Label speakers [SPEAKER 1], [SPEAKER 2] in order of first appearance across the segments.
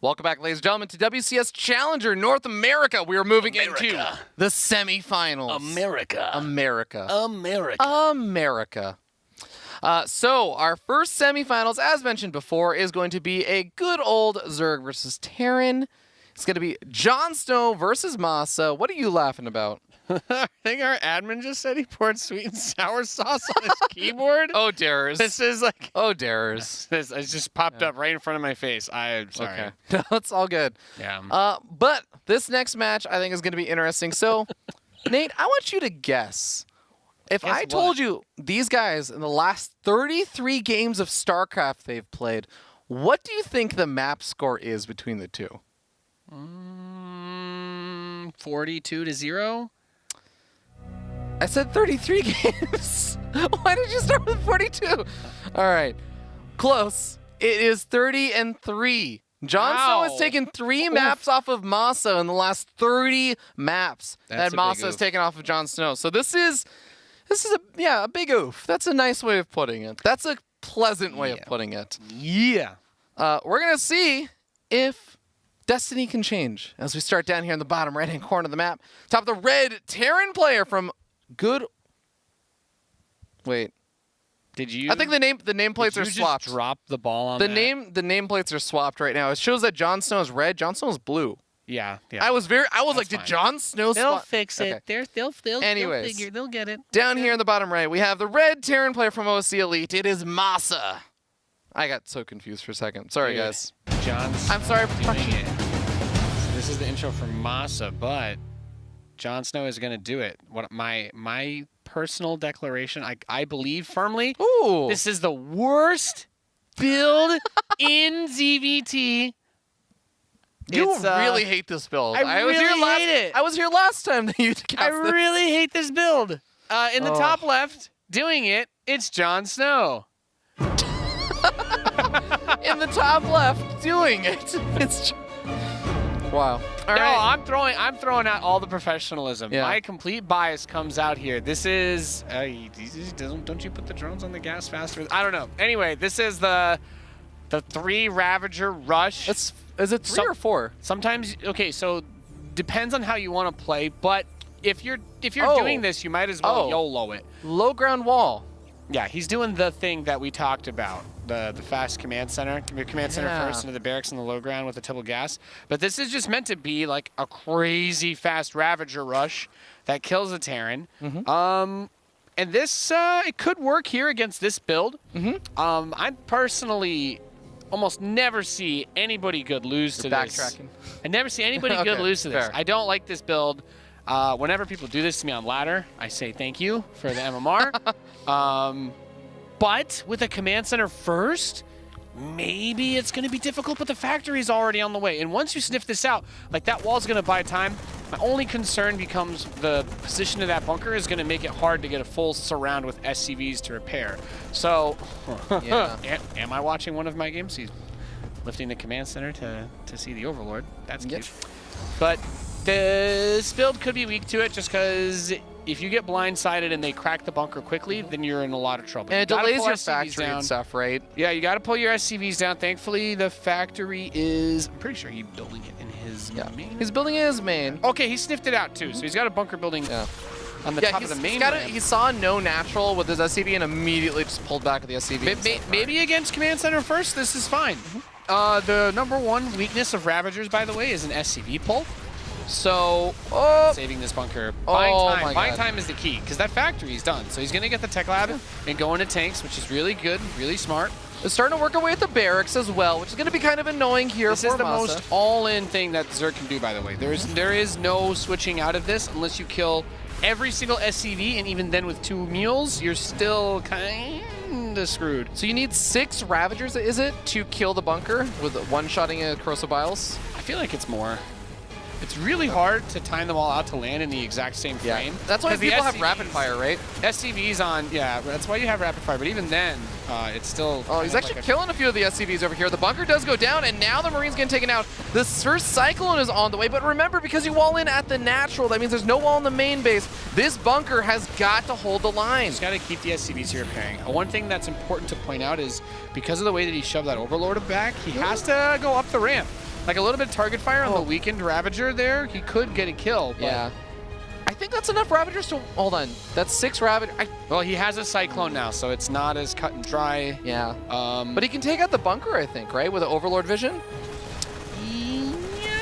[SPEAKER 1] Welcome back, ladies and gentlemen, to WCS Challenger North America. We are moving into the semifinals. America. So our first semifinals, as mentioned before, is going to be a good old Zerg versus Terran. It's going to be JonSnow versus MaSa. What are you laughing about?
[SPEAKER 2] I think our admin just said he poured sweet and sour sauce on his keyboard.
[SPEAKER 1] Oh, dares.
[SPEAKER 2] This is like...
[SPEAKER 1] Oh, dares.
[SPEAKER 2] It just popped up right in front of my face. I'm sorry.
[SPEAKER 1] Okay. No, it's all good.
[SPEAKER 2] Yeah.
[SPEAKER 1] But this next match, I think, is going to be interesting. So, Nate, I want you to guess. If I told you these guys, in the last 33 games of StarCraft they've played, what do you think the map score is between the two?
[SPEAKER 2] 42-0?
[SPEAKER 1] I said 33 games. Why did you start with 42? All right. Close. It is 30-3. JonSnow has taken 3 maps off of MaSa in the last 30 maps that MaSa has taken off of JonSnow. So this is a big oof. That's a nice way of putting it. That's a pleasant way of putting it.
[SPEAKER 2] Yeah.
[SPEAKER 1] We're going to see if Destiny can change as we start down here in the bottom right-hand corner of the map. Top of the red Terran player from good. Wait.
[SPEAKER 2] Did you?
[SPEAKER 1] I think the nameplates are swapped.
[SPEAKER 2] Just drop the ball on
[SPEAKER 1] the nameplates are swapped right now. It shows that JonSnow is red. JonSnow is blue.
[SPEAKER 2] Yeah.
[SPEAKER 1] I was like, did JonSnow?
[SPEAKER 2] They'll fix it.
[SPEAKER 1] Okay.
[SPEAKER 2] They'll get it.
[SPEAKER 1] Down here in the bottom right, we have the red Terran player from OC Elite. It is MaSa. I got so confused for a second. Sorry, guys. I'm sorry for
[SPEAKER 2] doing it. So this is the intro for MaSa, but JonSnow is going to do it. What my personal declaration, I believe firmly, this is the worst build in ZvT.
[SPEAKER 1] You really hate this build.
[SPEAKER 2] I really hate it.
[SPEAKER 1] I was here last time that you cast
[SPEAKER 2] I really hate this build. In the top left, doing it, it's JonSnow.
[SPEAKER 1] In the top left, doing it. It's wow. All right.
[SPEAKER 2] I'm throwing out all the professionalism.
[SPEAKER 1] Yeah.
[SPEAKER 2] My complete bias comes out here. This is don't you put the drones on the gas faster? I don't know. Anyway, this is the 3 Ravager rush.
[SPEAKER 1] Is it 3 or 4?
[SPEAKER 2] Sometimes so depends on how you want to play, but if you're doing this, you might as well YOLO it.
[SPEAKER 1] Low ground wall.
[SPEAKER 2] Yeah, he's doing the thing that we talked about, the fast command center. Command center first into the barracks in the low ground with the triple gas. But this is just meant to be like a crazy fast Ravager rush that kills a Terran. And this, it could work here against this build. I personally almost never see anybody good lose to this. I never see anybody good lose to this. I don't like this build. Whenever people do this to me on ladder, I say thank you for the MMR. But with a command center first, maybe it's going to be difficult, but the factory's already on the way. And once you sniff this out, like that wall's going to buy time. My only concern becomes the position of that bunker is going to make it hard to get a full surround with SCVs to repair. So, am I watching one of my games? He's lifting the command center to see the Overlord. That's cute. But this build could be weak to it just because if you get blindsided and they crack the bunker quickly, then you're in a lot of trouble.
[SPEAKER 1] And it delays your factory and stuff, right?
[SPEAKER 2] Yeah, you got to pull your SCVs down. Thankfully, the factory is, I'm pretty sure he's building it in his main.
[SPEAKER 1] He's building it in his main.
[SPEAKER 2] Okay, he sniffed it out too. So he's got a bunker building on the top of the main.
[SPEAKER 1] He saw no natural with his SCV and immediately just pulled back with the SCV.
[SPEAKER 2] Maybe against command center first, this is fine. The #1 weakness of Ravagers, by the way, is an SCV pull. So, saving this bunker. Buying time is the key, because that factory is done. So he's going to get the tech lab and go into tanks, which is really good, really smart.
[SPEAKER 1] It's starting to work away at the barracks as well, which is going to be kind of annoying here
[SPEAKER 2] This is the most all-in thing that Zerg can do, by the way. There is no switching out of this unless you kill every single SCV, and even then with 2 mules, you're still kind of screwed.
[SPEAKER 1] So you need 6 Ravagers, is it, to kill the bunker with one-shotting a Corrosive Biles?
[SPEAKER 2] I feel like it's more. It's really hard to time them all out to land in the exact same frame.
[SPEAKER 1] That's why people have rapid fire, right?
[SPEAKER 2] SCVs on, that's why you have rapid fire. But even then, it's still...
[SPEAKER 1] Oh, he's actually killing a few of the SCVs over here. The bunker does go down, and now the Marine's getting taken out. The first Cyclone is on the way, but remember, because you wall in at the natural, that means there's no wall in the main base. This bunker has got to hold the line.
[SPEAKER 2] He's got to keep the SCVs here repairing. One thing that's important to point out is because of the way that he shoved that Overlord back, he has to go up the ramp. Like a little bit of target fire on the weakened Ravager there, he could get a kill. But
[SPEAKER 1] Yeah. I think that's enough Ravagers to... Hold on. That's 6 Ravagers.
[SPEAKER 2] Well, he has a Cyclone now, so it's not as cut and dry.
[SPEAKER 1] Yeah.
[SPEAKER 2] But
[SPEAKER 1] But he can take out the bunker, I think, right? With the Overlord Vision?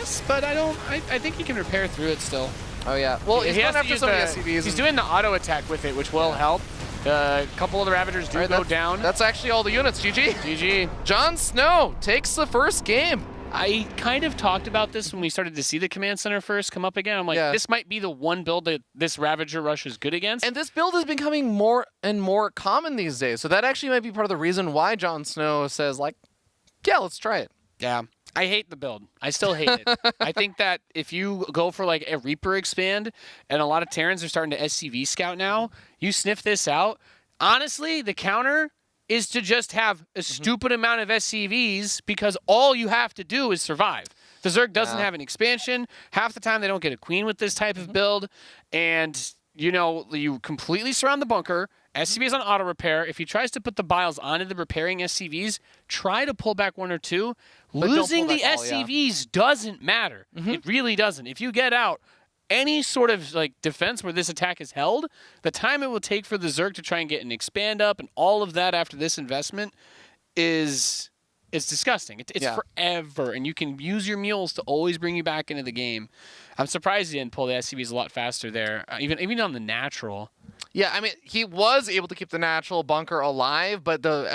[SPEAKER 2] yes, but I think he can repair through it still.
[SPEAKER 1] Oh, yeah. Well, he's
[SPEAKER 2] he
[SPEAKER 1] going
[SPEAKER 2] has to
[SPEAKER 1] after
[SPEAKER 2] use
[SPEAKER 1] some of the
[SPEAKER 2] the,
[SPEAKER 1] SCVs.
[SPEAKER 2] he's doing the auto attack with it, which will help. A couple of the Ravagers do go down.
[SPEAKER 1] That's actually all the units. GG.
[SPEAKER 2] GG.
[SPEAKER 1] JonSnow takes the first game.
[SPEAKER 2] I kind of talked about this when we started to see the command center first come up again. I'm like, this might be the one build that this Ravager rush is good against.
[SPEAKER 1] And this build is becoming more and more common these days. So that actually might be part of the reason why JonSnow says, like, yeah, let's try it.
[SPEAKER 2] Yeah. I hate the build. I still hate it. I think that if you go for like a Reaper expand, and a lot of Terrans are starting to SCV scout now, you sniff this out. Honestly, the counter is to just have a stupid amount of SCVs because all you have to do is survive. The Zerg doesn't have an expansion. Half the time they don't get a queen with this type of build. And, you know, you completely surround the bunker. SCVs on auto repair. If he tries to put the biles onto the repairing SCVs, try to pull back 1 or 2.
[SPEAKER 1] But
[SPEAKER 2] losing the SCVs doesn't matter. It really doesn't. If you get out any sort of like defense where this attack is held, the time it will take for the Zerg to try and get an expand up and all of that after this investment is disgusting. It's forever, and you can use your mules to always bring you back into the game. I'm surprised he didn't pull the SCVs a lot faster there, even on the natural.
[SPEAKER 1] Yeah, I mean, he was able to keep the natural bunker alive, but the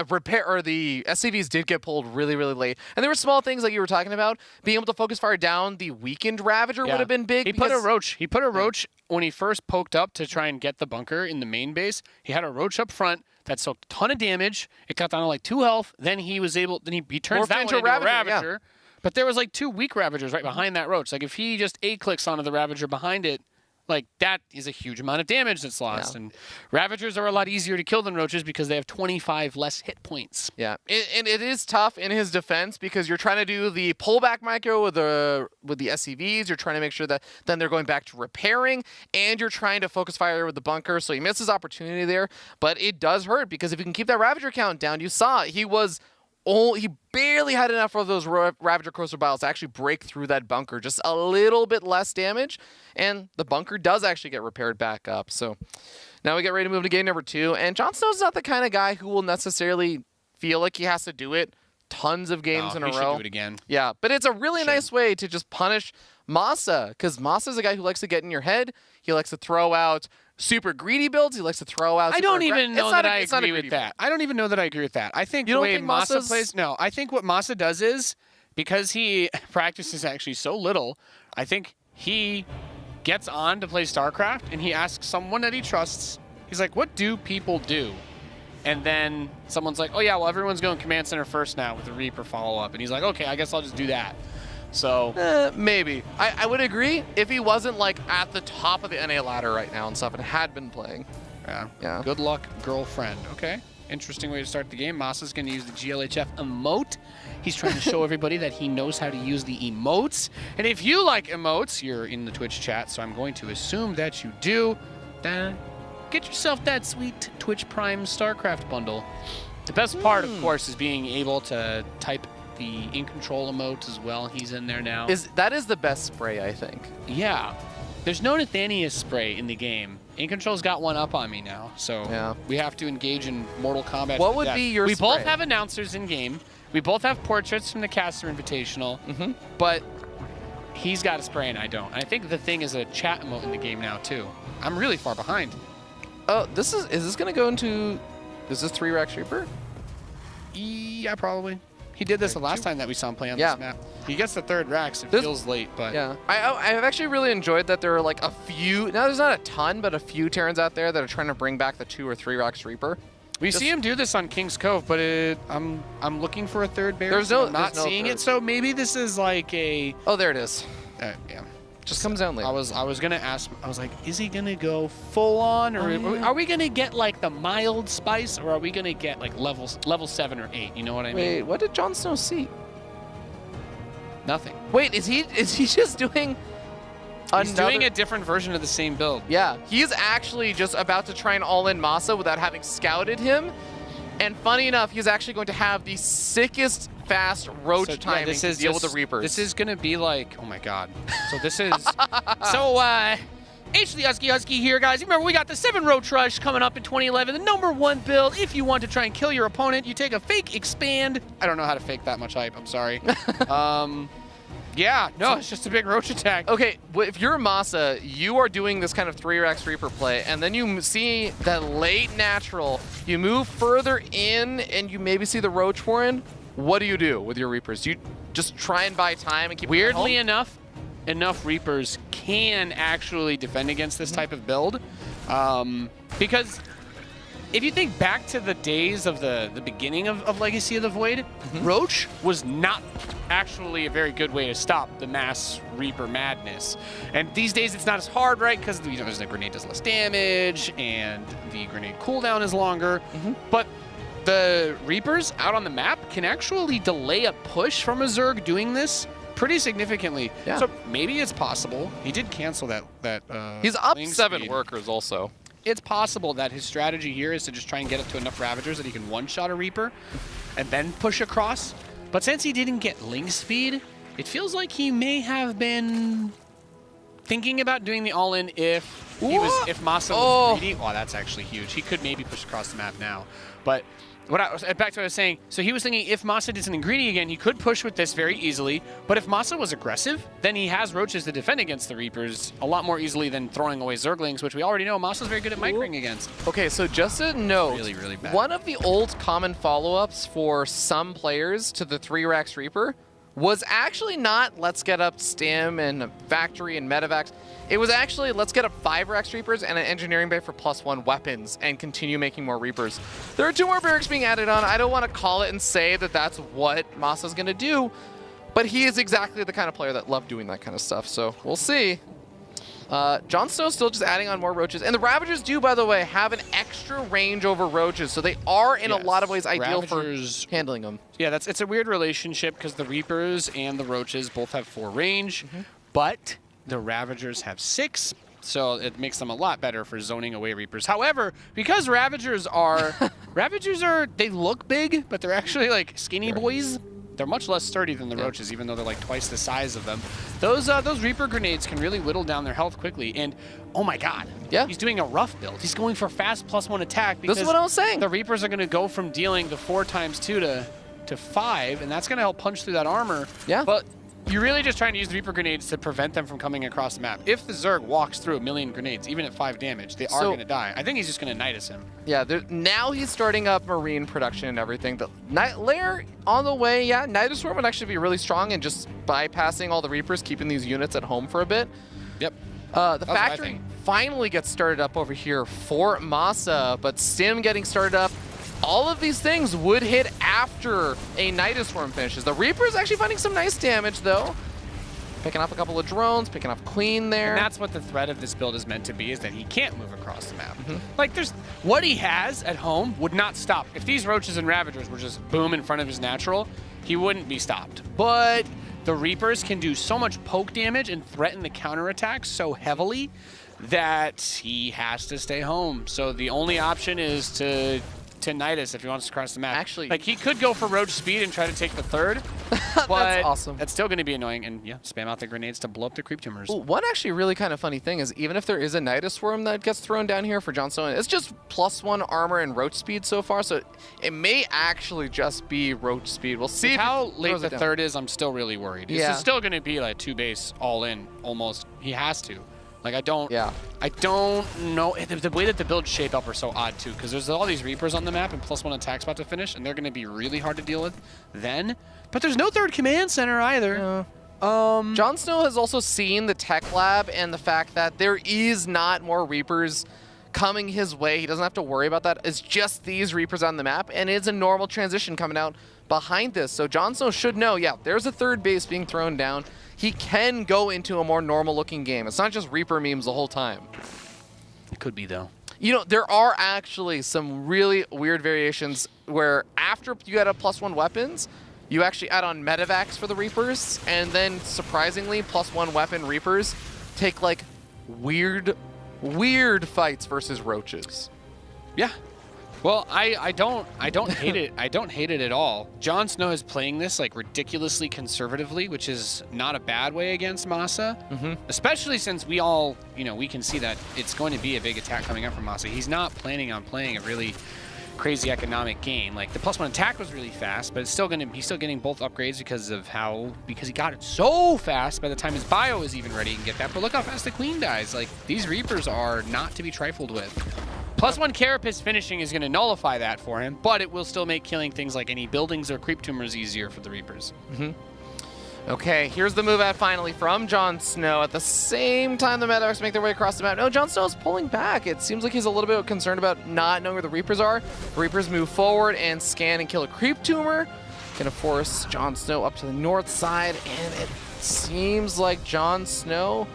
[SPEAKER 1] the SCVs did get pulled really, really late. And there were small things like you were talking about. Being able to focus fire down the weakened Ravager would have been big.
[SPEAKER 2] He put a roach. He put a roach when he first poked up to try and get the bunker in the main base. He had a roach up front that soaked a ton of damage. It got down to like 2 health. Then he was able. Then he turns that into a Ravager. Yeah. But there was like 2 weak Ravagers right behind that roach. Like if he just A-clicks onto the Ravager behind it, like, that is a huge amount of damage that's lost. Yeah. And Ravagers are a lot easier to kill than Roaches because they have 25 less hit points.
[SPEAKER 1] Yeah, and it is tough in his defense because you're trying to do the pullback micro with the SCVs. You're trying to make sure that then they're going back to repairing, and you're trying to focus fire with the bunker. So he misses opportunity there, but it does hurt because if you can keep that Ravager count down, you saw he barely had enough of those Ravager Coaster Biles to actually break through that bunker. Just a little bit less damage, and the bunker does actually get repaired back up. So now we get ready to move to game number 2, and JonSnow's not the kind of guy who will necessarily feel like he has to do it tons of games in a row.
[SPEAKER 2] He should do it again.
[SPEAKER 1] Yeah, but it's a really nice way to just punish MaSa, because MaSa's a guy who likes to get in your head. He likes to throw out super greedy builds. He likes to throw out.
[SPEAKER 2] I don't even know that I agree with that. I don't even know that I agree with that. I think the way MaSa plays. No, I think what MaSa does is because he practices actually so little. I think he gets on to play StarCraft and he asks someone that he trusts. He's like, "What do people do?" And then someone's like, "Oh yeah, well everyone's going command center first now with the Reaper follow up." And he's like, "Okay, I guess I'll just do that." So
[SPEAKER 1] maybe I would agree if he wasn't like at the top of the NA ladder right now and stuff and had been playing.
[SPEAKER 2] Yeah. Good luck, girlfriend. Okay. Interesting way to start the game. MaSa's going to use the GLHF emote. He's trying to show everybody that he knows how to use the emotes. And if you like emotes, you're in the Twitch chat, so I'm going to assume that you do. Get yourself that sweet Twitch Prime StarCraft bundle. The best part, of course, is being able to type the In Control emote as well. He's in there now.
[SPEAKER 1] That is the best spray, I think.
[SPEAKER 2] Yeah. There's no Nathanius spray in the game. In Control's got one up on me now, so we have to engage in Mortal Kombat.
[SPEAKER 1] What would be your spray?
[SPEAKER 2] We both have announcers in game. We both have portraits from the Caster Invitational, but he's got a spray and I don't. And I think the thing is a chat emote in the game now too. I'm really far behind.
[SPEAKER 1] Oh, is this gonna go into? Is this 3 Rack Reaper?
[SPEAKER 2] Yeah, probably. He did this the last time that we saw him play on this map. He gets the 3rd Rax. It feels late, but...
[SPEAKER 1] Yeah. I've actually really enjoyed that there are like a few... Now, there's not a ton, but a few Terrans out there that are trying to bring back the 2 or 3 Rax Reaper.
[SPEAKER 2] We see him do this on King's Cove, but I'm looking for a 3rd bear. I'm not seeing it, so maybe this is like a...
[SPEAKER 1] Oh, there it is.
[SPEAKER 2] Yeah.
[SPEAKER 1] Just comes down later.
[SPEAKER 2] I was gonna ask. I was like, is he gonna go full on, or are we gonna get like the mild spice, or are we gonna get like level 7 or 8? You know what I mean?
[SPEAKER 1] Wait, what did JonSnow see?
[SPEAKER 2] Nothing.
[SPEAKER 1] Wait, is he just doing?
[SPEAKER 2] He's doing a different version of the same build.
[SPEAKER 1] Yeah, he's actually just about to try and all-in MaSa without having scouted him. And funny enough, he's actually going to have the sickest fast roach timing to deal with the Reapers.
[SPEAKER 2] This is going to be like, oh my god. So this is, so H the Husky here, guys. Remember, we got the 7 Roach Rush coming up in 2011, the #1 build. If you want to try and kill your opponent, you take a fake expand. I don't know how to fake that much hype, I'm sorry. Yeah, no, it's just a big roach attack.
[SPEAKER 1] Okay, if you're MaSa, you are doing this kind of 3x Reaper play, and then you see that late natural, you move further in, and you maybe see the roach foreign. What do you do with your Reapers? Do you just try and buy time and keep
[SPEAKER 2] Weirdly enough Reapers can actually defend against this type of build. Because if you think back to the days of the beginning of Legacy of the Void, Roach was not actually a very good way to stop the mass Reaper madness. And these days it's not as hard, right? Because the grenade does less damage and the grenade cooldown is longer. But the Reapers out on the map can actually delay a push from a Zerg doing this pretty significantly.
[SPEAKER 1] Yeah.
[SPEAKER 2] So maybe it's possible. He did cancel that
[SPEAKER 1] He's up
[SPEAKER 2] Ling
[SPEAKER 1] 7
[SPEAKER 2] speed.
[SPEAKER 1] workers also.
[SPEAKER 2] It's possible that his strategy here is to just try and get up to enough Ravagers that he can one-shot a Reaper and then push across. But since he didn't get Ling speed, it feels like he may have been thinking about doing the all-in if MaSa was greedy. Oh, that's actually huge. He could maybe push across the map now. But back to what I was saying, so he was thinking if MaSa did something greedy again, he could push with this very easily. But if MaSa was aggressive, then he has roaches to defend against the Reapers a lot more easily than throwing away Zerglings, which we already know MaSa's very good at micring against.
[SPEAKER 1] Okay, so just a note,
[SPEAKER 2] Really, really bad.
[SPEAKER 1] one of the old common follow-ups for some players to the 3-Rex Reaper was actually not let's get up Stim and Factory and Medivacs. It was actually let's get up 5-Rex Reapers and an Engineering Bay for +1 weapons and continue making more Reapers. There are 2 more barracks being added on. I don't want to call it and say that that's what MaSa's going to do, but he is exactly the kind of player that loved doing that kind of stuff, so we'll see. JonSnow still just adding on more roaches. And the Ravagers do, by the way, have an extra range over roaches, so they are in a lot of ways ideal
[SPEAKER 2] Ravagers,
[SPEAKER 1] for handling them.
[SPEAKER 2] Yeah, it's a weird relationship because the Reapers and the Roaches both have 4 range, but the Ravagers have 6, so it makes them a lot better for zoning away Reapers. However, because Ravagers are, they look big, but they're actually like skinny boys. They're much less sturdy than the Roaches, even though they're like twice the size of them. Those Reaper grenades can really whittle down their health quickly. And oh my god, he's doing a rough build. He's going for fast +1 attack because
[SPEAKER 1] this is what I was saying.
[SPEAKER 2] The Reapers are going to go from dealing the 4x2 to 5, and that's going to help punch through that armor.
[SPEAKER 1] Yeah.
[SPEAKER 2] But you're really just trying to use the Reaper grenades to prevent them from coming across the map. If the Zerg walks through 1,000,000 grenades, even at 5 damage, they are going to die. I think he's just going to Nidus him.
[SPEAKER 1] Yeah, now he's starting up Marine production and everything. The Night Lair on the way, yeah, Nidus Swarm would actually be really strong and just bypassing all the Reapers, keeping these units at home for a bit.
[SPEAKER 2] Yep.
[SPEAKER 1] The factory finally gets started up over here for MaSa, but Stim getting started up. All of these things would hit after a Nidus Swarm finishes. The Reaper's actually finding some nice damage, though. Picking off a couple of drones, picking off Queen there.
[SPEAKER 2] And that's what the threat of this build is meant to be, is that he can't move across the map. Like, what he has at home would not stop. If these Roaches and Ravagers were just boom in front of his natural, he wouldn't be stopped. But the Reapers can do so much poke damage and threaten the counterattack so heavily that he has to stay home. So the only option is to Nidus if he wants to cross the map.
[SPEAKER 1] Actually,
[SPEAKER 2] like, he could go for Roach speed and try to take the 3rd, but
[SPEAKER 1] that's awesome.
[SPEAKER 2] That's still going to be annoying. And yeah, spam out the grenades to blow up the creep tumors.
[SPEAKER 1] Ooh, one actually really kind of funny thing is even if there is a Nidus Swarm that gets thrown down here for JonSnow, it's just +1 armor and Roach speed so far, so it may actually just be Roach speed. We'll see.
[SPEAKER 2] With how late the 3rd is, I'm still really worried.
[SPEAKER 1] Yeah.
[SPEAKER 2] This is still going to be like 2 base all in almost. He has to. Like, I don't know. The way that the builds shape up are so odd, too, because there's all these Reapers on the map and +1 attack's about to finish, and they're going to be really hard to deal with then. But there's no 3rd command center either.
[SPEAKER 1] JonSnow has also seen the tech lab and the fact that there is not more Reapers coming his way. He doesn't have to worry about that. It's just these Reapers on the map, and it's a normal transition coming out behind this. So JonSnow should know, yeah, there's a 3rd base being thrown down. He can go into a more normal-looking game. It's not just Reaper memes the whole time.
[SPEAKER 2] It could be, though.
[SPEAKER 1] You know, there are actually some really weird variations where after you add up +1 weapons, you actually add on Medivacs for the Reapers, and then, surprisingly, +1 weapon Reapers take, like, weird fights versus Roaches.
[SPEAKER 2] Yeah. Well, I don't hate it. I don't hate it at all. JonSnow is playing this like ridiculously conservatively, which is not a bad way against MaSa. Especially since we all, we can see that it's going to be a big attack coming up from MaSa. He's not planning on playing a really crazy economic game. Like the +1 attack was really fast, but he's still getting both upgrades because he got it so fast by the time his bio is even ready and get that. But look how fast the Queen dies. Like these Reapers are not to be trifled with. +1 Carapace finishing is going to nullify that for him, but it will still make killing things like any buildings or creep tumors easier for the Reapers.
[SPEAKER 1] Okay, here's the move out finally from JonSnow. At the same time, the Medevacs make their way across the map. No, JonSnow is pulling back. It seems like he's a little bit concerned about not knowing where the Reapers are. The Reapers move forward and scan and kill a creep tumor. Gonna force JonSnow up to the north side, and it seems like JonSnow,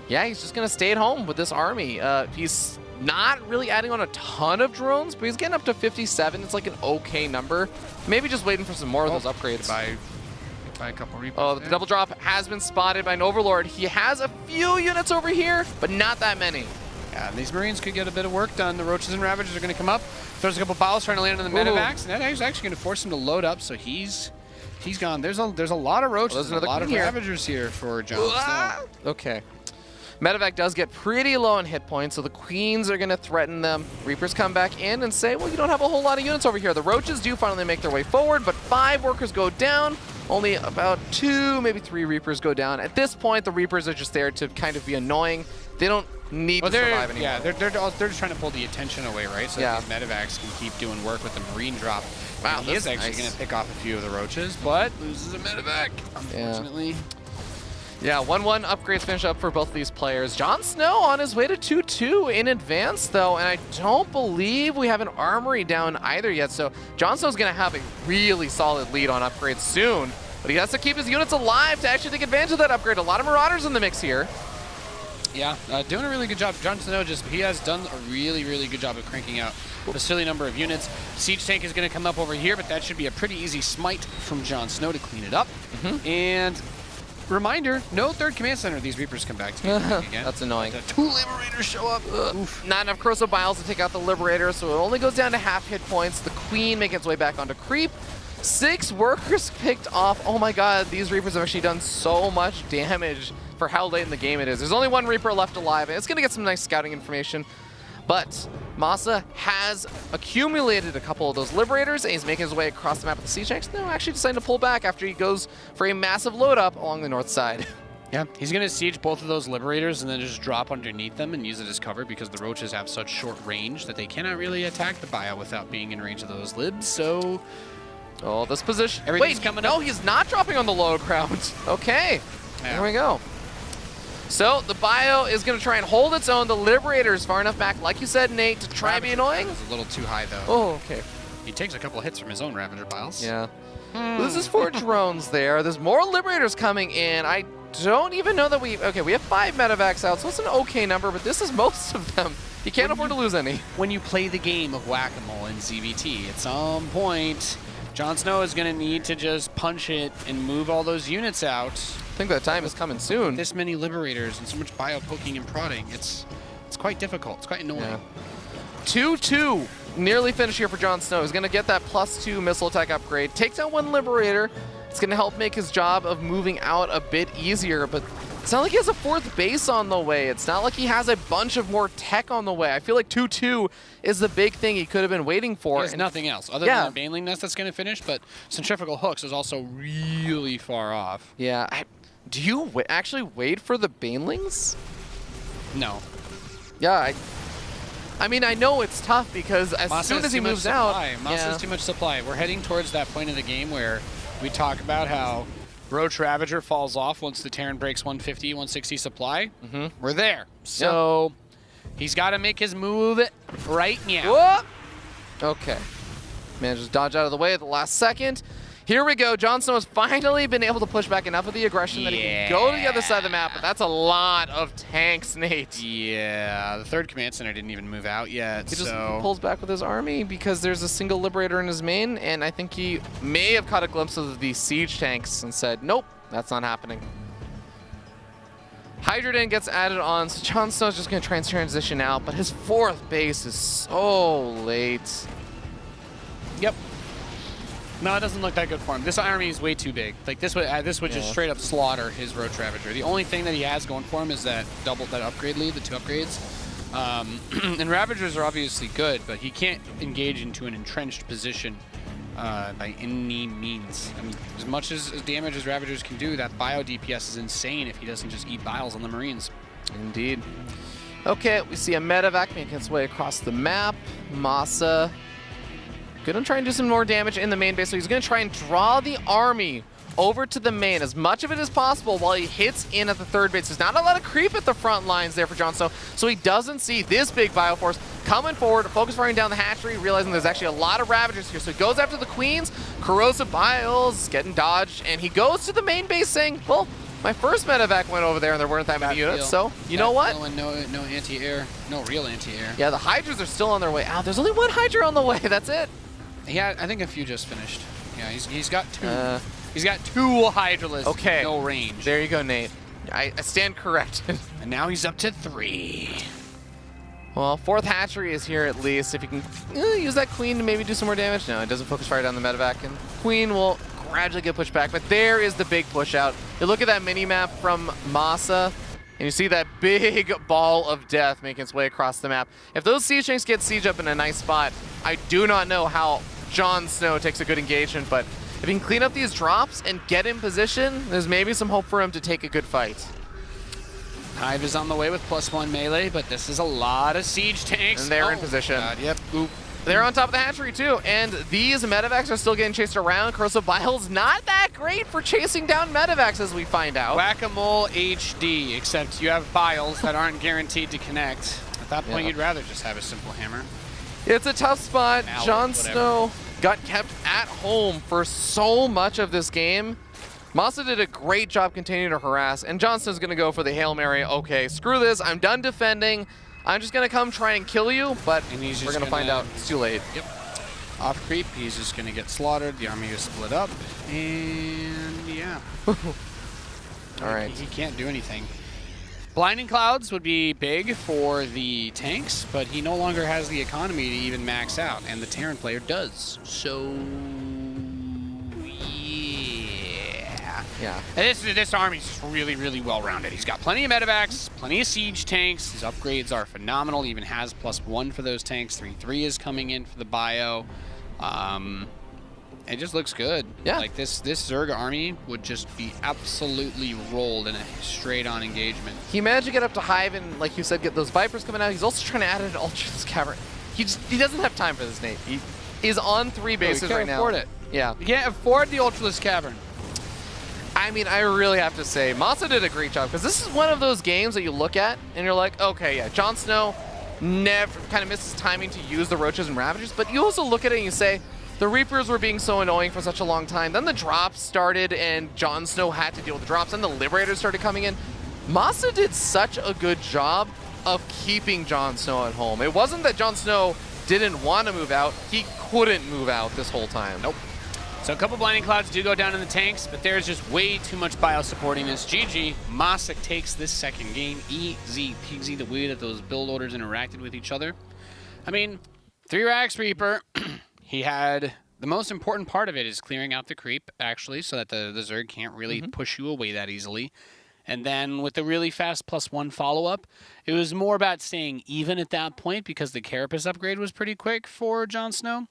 [SPEAKER 1] yeah, he's just gonna stay at home with this army. He's not really adding on a ton of drones, but he's getting up to 57. It's like an okay number. Maybe just waiting for some more of those upgrades.
[SPEAKER 2] By a couple Reapers.
[SPEAKER 1] Oh, the double drop has been spotted by an Overlord. He has a few units over here, but not that many.
[SPEAKER 2] Yeah, these Marines could get a bit of work done. The Roaches and Ravagers are going to come up. Throws a couple biles trying to land on the Medevacs, and that is actually going to force him to load up, so he's gone. There's a lot of Roaches and a lot of Ravagers here for JonSnow.
[SPEAKER 1] Okay. Medevac does get pretty low on hit points, so the Queens are going to threaten them. Reapers come back in and say, well, you don't have a whole lot of units over here. The Roaches do finally make their way forward, but 5 workers go down. Only about 2, maybe 3 Reapers go down. At this point, the Reapers are just there to kind of be annoying. They don't need to survive anymore.
[SPEAKER 2] Yeah, they're just trying to pull the attention away, right? So that these Medevacs can keep doing work with the Marine drop. Wow, he is actually going to pick off a few of the Roaches, but loses a Medevac, unfortunately.
[SPEAKER 1] Yeah, 1-1 upgrades finish up for both of these players. JonSnow on his way to 2-2 in advance, though, and I don't believe we have an armory down either yet, so JonSnow's going to have a really solid lead on upgrades soon, but he has to keep his units alive to actually take advantage of that upgrade. A lot of Marauders in the mix here.
[SPEAKER 2] Yeah, doing a really good job. JonSnow he has done a really, really good job of cranking out a silly number of units. Siege Tank is going to come up over here, but that should be a pretty easy smite from JonSnow to clean it up. And reminder, no third command center. These Reapers come back to again.
[SPEAKER 1] That's annoying.
[SPEAKER 2] 2 Liberators show up.
[SPEAKER 1] Not enough Corrosive Biles to take out the Liberator, so it only goes down to half hit points. The Queen making its way back onto creep. 6 workers picked off. Oh my god, these Reapers have actually done so much damage for how late in the game it is. There's only 1 Reaper left alive, and it's going to get some nice scouting information. But MaSa has accumulated a couple of those Liberators, and he's making his way across the map with the Siege Tanks. No, actually deciding to pull back after he goes for a massive load up along the north side.
[SPEAKER 2] Yeah, he's going to siege both of those Liberators and then just drop underneath them and use it as cover because the Roaches have such short range that they cannot really attack the bio without being in range of those Libs, so...
[SPEAKER 1] Oh, this position...
[SPEAKER 2] Everything's coming up.
[SPEAKER 1] No, he's not dropping on the low ground. Okay, There we go. So the bio is going to try and hold its own. The Liberator is far enough back, like you said, Nate, to try and be annoying.
[SPEAKER 2] It's a little too high, though.
[SPEAKER 1] Oh, okay.
[SPEAKER 2] He takes a couple hits from his own Ravager Biles.
[SPEAKER 1] Yeah. Loses 4 drones there. There's more Liberators coming in. I don't even know that we... Okay, we have 5 Medevacs out, so it's an okay number, but this is most of them. You can't afford to lose any.
[SPEAKER 2] When you play the game of Whack-A-Mole in ZvT, at some point, JonSnow is going to need to just punch it and move all those units out.
[SPEAKER 1] I think that time is coming soon.
[SPEAKER 2] This many Liberators and so much bio poking and prodding, it's quite difficult. It's quite annoying.
[SPEAKER 1] Yeah. 2-2. Nearly finished here for JonSnow. He's going to get that +2 missile attack upgrade. Takes out 1 Liberator. It's going to help make his job of moving out a bit easier, but it's not like he has a 4th base on the way. It's not like he has a bunch of more tech on the way. I feel like 2-2 is the big thing he could have been waiting for.
[SPEAKER 2] There's nothing else other than the Baneling Nest that's going to finish, but Centrifugal Hooks is also really far off.
[SPEAKER 1] Yeah. Do you actually wait for the Banelings?
[SPEAKER 2] No.
[SPEAKER 1] Yeah, I mean, I know it's tough because as soon as he moves out...
[SPEAKER 2] MaSa has too much supply. We're heading towards that point of the game where we talk about how Roach Ravager falls off once the Terran breaks 150, 160 supply. We're there. So he's got to make his move right now.
[SPEAKER 1] Whoa! Okay. Manages to dodge out of the way at the last second. Here we go. JonSnow has finally been able to push back enough of the aggression that he can go to the other side of the map, but that's a lot of tanks, Nate.
[SPEAKER 2] Yeah, the 3rd command center didn't even move out yet,
[SPEAKER 1] He just pulls back with his army because there's a single Liberator in his main, and I think he may have caught a glimpse of the siege tanks and said, nope, that's not happening. Hydrogen gets added on, so JonSnow's just going to transition out, but his 4th base is so late.
[SPEAKER 2] No, it doesn't look that good for him. This army is way too big. Like this would just straight up slaughter his Roach Ravager. The only thing that he has going for him is that that upgrade lead, the 2 upgrades. And Ravagers are obviously good, but he can't engage into an entrenched position by any means. I mean, as much as damage as Ravagers can do, that bio DPS is insane if he doesn't just eat biles on the Marines.
[SPEAKER 1] Indeed. Okay, we see a medevac making its way across the map. MaSa gonna try and do some more damage in the main base, so he's gonna try and draw the army over to the main, as much of it as possible, while he hits in at the third base. There's not a lot of creep at the front lines there for JonSnow, so he doesn't see this big Bioforce coming forward, focus firing down the hatchery, realizing there's actually a lot of Ravagers here. So he goes after the Queens, Corrosive Biles getting dodged, and he goes to the main base saying, well, my first medevac went over there and there weren't that many units, so you know what?
[SPEAKER 2] No anti-air, no real anti-air.
[SPEAKER 1] Yeah, the Hydras are still on their way out. There's only one Hydra on the way, that's it.
[SPEAKER 2] Yeah, I think a few just finished. Yeah, he's got 2. He's got 2 Hydralisks.
[SPEAKER 1] Okay.
[SPEAKER 2] No range.
[SPEAKER 1] There you go, Nate. I stand corrected.
[SPEAKER 2] And now he's up to 3.
[SPEAKER 1] Well, 4th hatchery is here at least. If you can use that Queen to maybe do some more damage. No, it doesn't focus fire down the medevac, and Queen will gradually get pushed back. But there is the big push out. You look at that mini map from MaSa, and you see that big ball of death making its way across the map. If those siege tanks get siege up in a nice spot, I do not know how JonSnow takes a good engagement, but if he can clean up these drops and get in position, there's maybe some hope for him to take a good fight.
[SPEAKER 2] Hive is on the way with +1 melee, but this is a lot of siege tanks.
[SPEAKER 1] And they're in position.
[SPEAKER 2] God, yep. Oop.
[SPEAKER 1] They're on top of the hatchery too, and these medevacs are still getting chased around. Corrosive Bile's not that great for chasing down medevacs, as we find out.
[SPEAKER 2] Whack-a-mole HD, except you have biles that aren't guaranteed to connect. At that point, you'd rather just have a simple hammer.
[SPEAKER 1] It's a tough spot. JonSnow got kept at home for so much of this game. MaSa did a great job continuing to harass, and JonSnow's gonna go for the Hail Mary. Okay, screw this, I'm done defending. I'm just gonna come try and kill you, but we're gonna find out it's too late.
[SPEAKER 2] Yep. Off creep, he's just gonna get slaughtered. The army is split up, and yeah.
[SPEAKER 1] All right.
[SPEAKER 2] He can't do anything. Blinding Clouds would be big for the tanks, but he no longer has the economy to even max out, and the Terran player does. So, yeah. And this army's just really, really well-rounded. He's got plenty of medevacs, plenty of siege tanks. His upgrades are phenomenal. He even has +1 for those tanks. 3/3 is coming in for the bio. It just looks good.
[SPEAKER 1] Yeah.
[SPEAKER 2] Like this Zerg army would just be absolutely rolled in a straight-on engagement.
[SPEAKER 1] He managed to get up to Hive and, like you said, get those Vipers coming out. He's also trying to add an Ultra's Cavern. He doesn't have time for this, Nate. He is on 3 bases right now.
[SPEAKER 2] He can't afford it.
[SPEAKER 1] Yeah.
[SPEAKER 2] You can't afford the Ultraless Cavern.
[SPEAKER 1] I mean, I really have to say, MaSa did a great job, because this is one of those games that you look at and you're like, okay, yeah, JonSnow never kind of misses timing to use the Roaches and Ravagers, but you also look at it and you say, the Reapers were being so annoying for such a long time. Then the drops started and JonSnow had to deal with the drops, and the Liberators started coming in. MaSa did such a good job of keeping JonSnow at home. It wasn't that JonSnow didn't want to move out, he couldn't move out this whole time.
[SPEAKER 2] Nope. So a couple Blinding Clouds do go down in the tanks, but there's just way too much bio supporting this. GG, MaSa takes this second game. Easy peasy, the way that those build orders interacted with each other. I mean, 3 Rax Reaper, he had the most important part of it is clearing out the creep, actually, so that the Zerg can't really push you away that easily. And then with the really fast +1 follow-up, it was more about staying even at that point because the Carapace upgrade was pretty quick for JonSnow.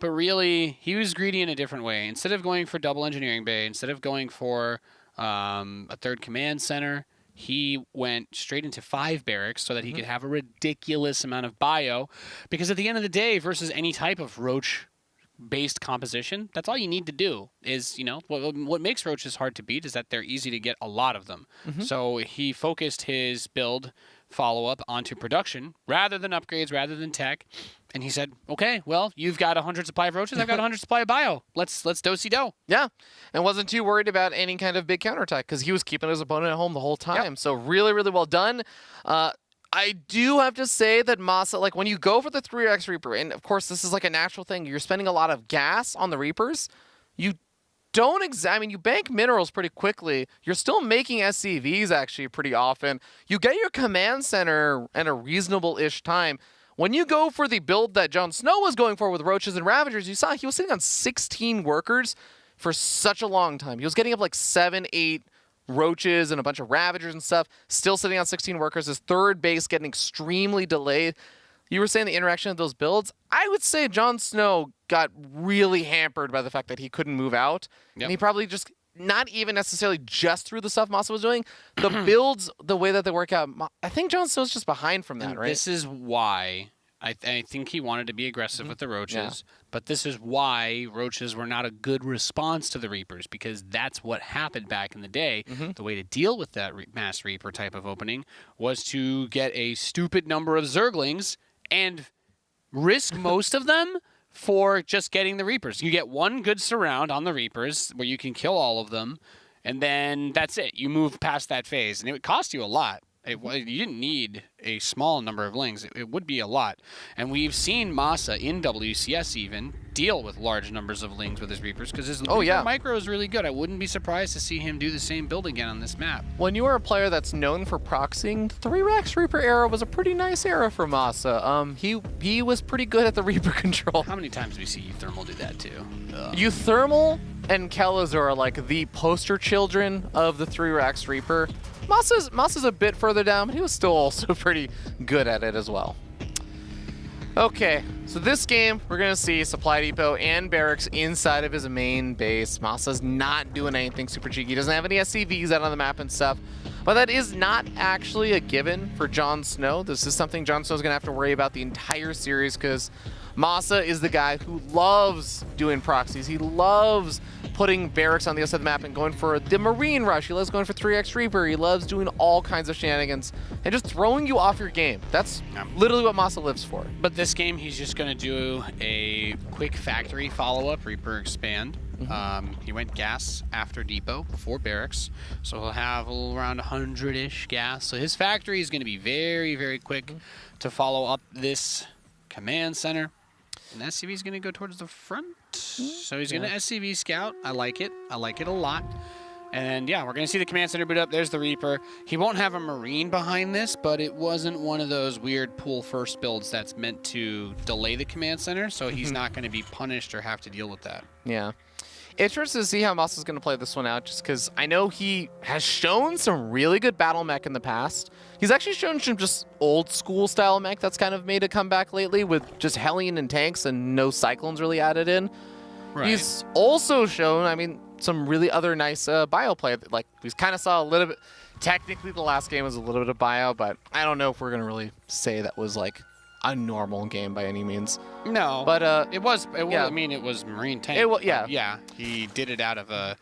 [SPEAKER 2] But really, he was greedy in a different way. Instead of going for double engineering bay, instead of going for a 3rd command center, he went straight into 5 barracks so that he could have a ridiculous amount of bio. Because at the end of the day, versus any type of Roach-based composition, that's all you need to do. Is, you know, what makes Roaches hard to beat is that they're easy to get a lot of them. So he focused his build follow-up onto production rather than upgrades, rather than tech. And he said, okay, well, you've got 100 supply of Roaches, I've got 100 supply of bio. Let's do-si-do.
[SPEAKER 1] Yeah, and wasn't too worried about any kind of big counterattack because he was keeping his opponent at home the whole time. Yep. So really, really well done. I do have to say that MaSa, like when you go for the 3X Reaper, and of course this is like a natural thing, you're spending a lot of gas on the Reapers, you don't I mean, you bank minerals pretty quickly. You're still making SCVs actually pretty often. You get your command center in a reasonable-ish time. when you go for the build that JonSnow was going for with Roaches and Ravagers, you saw he was sitting on 16 workers for such a long time. He was getting up like 7, 8 Roaches and a bunch of Ravagers and stuff, still sitting on 16 workers. His third base getting extremely delayed. You were saying the interaction of those builds. I would say JonSnow got really hampered by the fact that he couldn't move out. And he probably just, not even necessarily just through the stuff MaSa was doing, the builds, the way that they work out, I think JonSnow's just behind from that,
[SPEAKER 2] and
[SPEAKER 1] right?
[SPEAKER 2] This is why I think he wanted to be aggressive with the Roaches, but this is why Roaches were not a good response to the Reapers, because that's what happened back in the day. The way to deal with that Mass Reaper type of opening was to get a stupid number of Zerglings and risk most of them for just getting the Reapers. You get one good surround on the Reapers where you can kill all of them, and then that's it. You move past that phase, and it would cost you a lot. You didn't need a small number of lings. It would be a lot. And we've seen MaSa in WCS even deal with large numbers of lings with his Reapers because his micro is really good. I wouldn't be surprised to see him do the same build again on this map.
[SPEAKER 1] When you are a player that's known for proxying, the 3-Rax Reaper era was a pretty nice era for MaSa. He was pretty good at the Reaper control.
[SPEAKER 2] How many times do we see Euthermal do that too?
[SPEAKER 1] Euthermal and Kelazor are like the poster children of the 3-Rax Reaper. MaSa's a bit further down, but he was still also pretty good at it as well. Okay, so this game, we're going to see Supply Depot and Barracks inside of his main base. MaSa's not doing anything super cheeky. He doesn't have any SCVs out on the map and stuff. But that is not actually a given for JonSnow. This is something JonSnow's going to have to worry about the entire series because MaSa is the guy who loves doing proxies. He loves putting Barracks on the other side of the map and going for the Marine Rush. He loves going for 3x Reaper. He loves doing all kinds of shenanigans and just throwing you off your game. That's literally what MaSa lives for.
[SPEAKER 2] But this game, he's just going to do a quick factory follow-up, Reaper Expand. He went gas after Depot before Barracks, so he'll have around 100-ish gas. So his factory is going to be very, very quick to follow up this command center. And SCV is going to go towards the front. So he's going to SCV scout. I like it. I like it a lot. And yeah, we're going to see the command center boot up. There's the Reaper. He won't have a Marine behind this, but it wasn't one of those weird pool first builds that's meant to delay the command center. So he's not going to be punished or have to deal with that.
[SPEAKER 1] Yeah. Interested to see how MaSa's going to play this one out, just because I know he has shown some really good battle mech in the past. He's actually shown some just old school style mech that's kind of made a comeback lately with just Hellion and tanks and no Cyclones really added in. Right. He's also shown, I mean, some really other nice bio play. Like, we kind of saw a little bit, technically the last game was a little bit of bio, but I don't know if we're going to really say that was like a normal game by any means.
[SPEAKER 2] No,
[SPEAKER 1] but
[SPEAKER 2] it was. I mean, it was Marine tank. Yeah, he did it out of a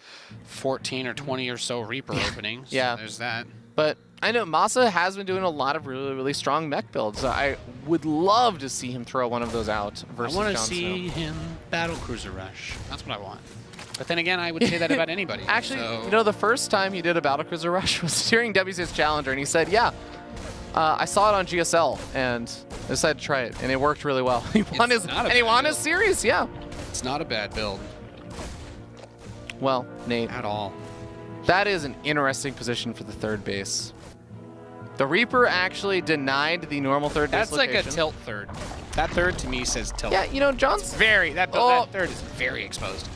[SPEAKER 2] 14 or 20 or so Reaper openings. So there's that.
[SPEAKER 1] But I know MaSa has been doing a lot of really, really strong mech builds. I would love to see him throw one of those out versus
[SPEAKER 2] I want to
[SPEAKER 1] JonSnow.
[SPEAKER 2] see him battle cruiser rush. That's what I want. But then again, I would say that about anybody.
[SPEAKER 1] Actually,
[SPEAKER 2] so.
[SPEAKER 1] you know, the first time he did a battlecruiser rush was during WCS Challenger, and he said, I saw it on GSL and decided to try it, and it worked really well. He won his series,
[SPEAKER 2] It's not a bad build.
[SPEAKER 1] Well, Nate.
[SPEAKER 2] At all.
[SPEAKER 1] That is an interesting position for the third base. The Reaper actually denied the normal third base location.
[SPEAKER 2] That's like a tilt third. That third to me says tilt.
[SPEAKER 1] Yeah, you know, that
[SPEAKER 2] third is very exposed.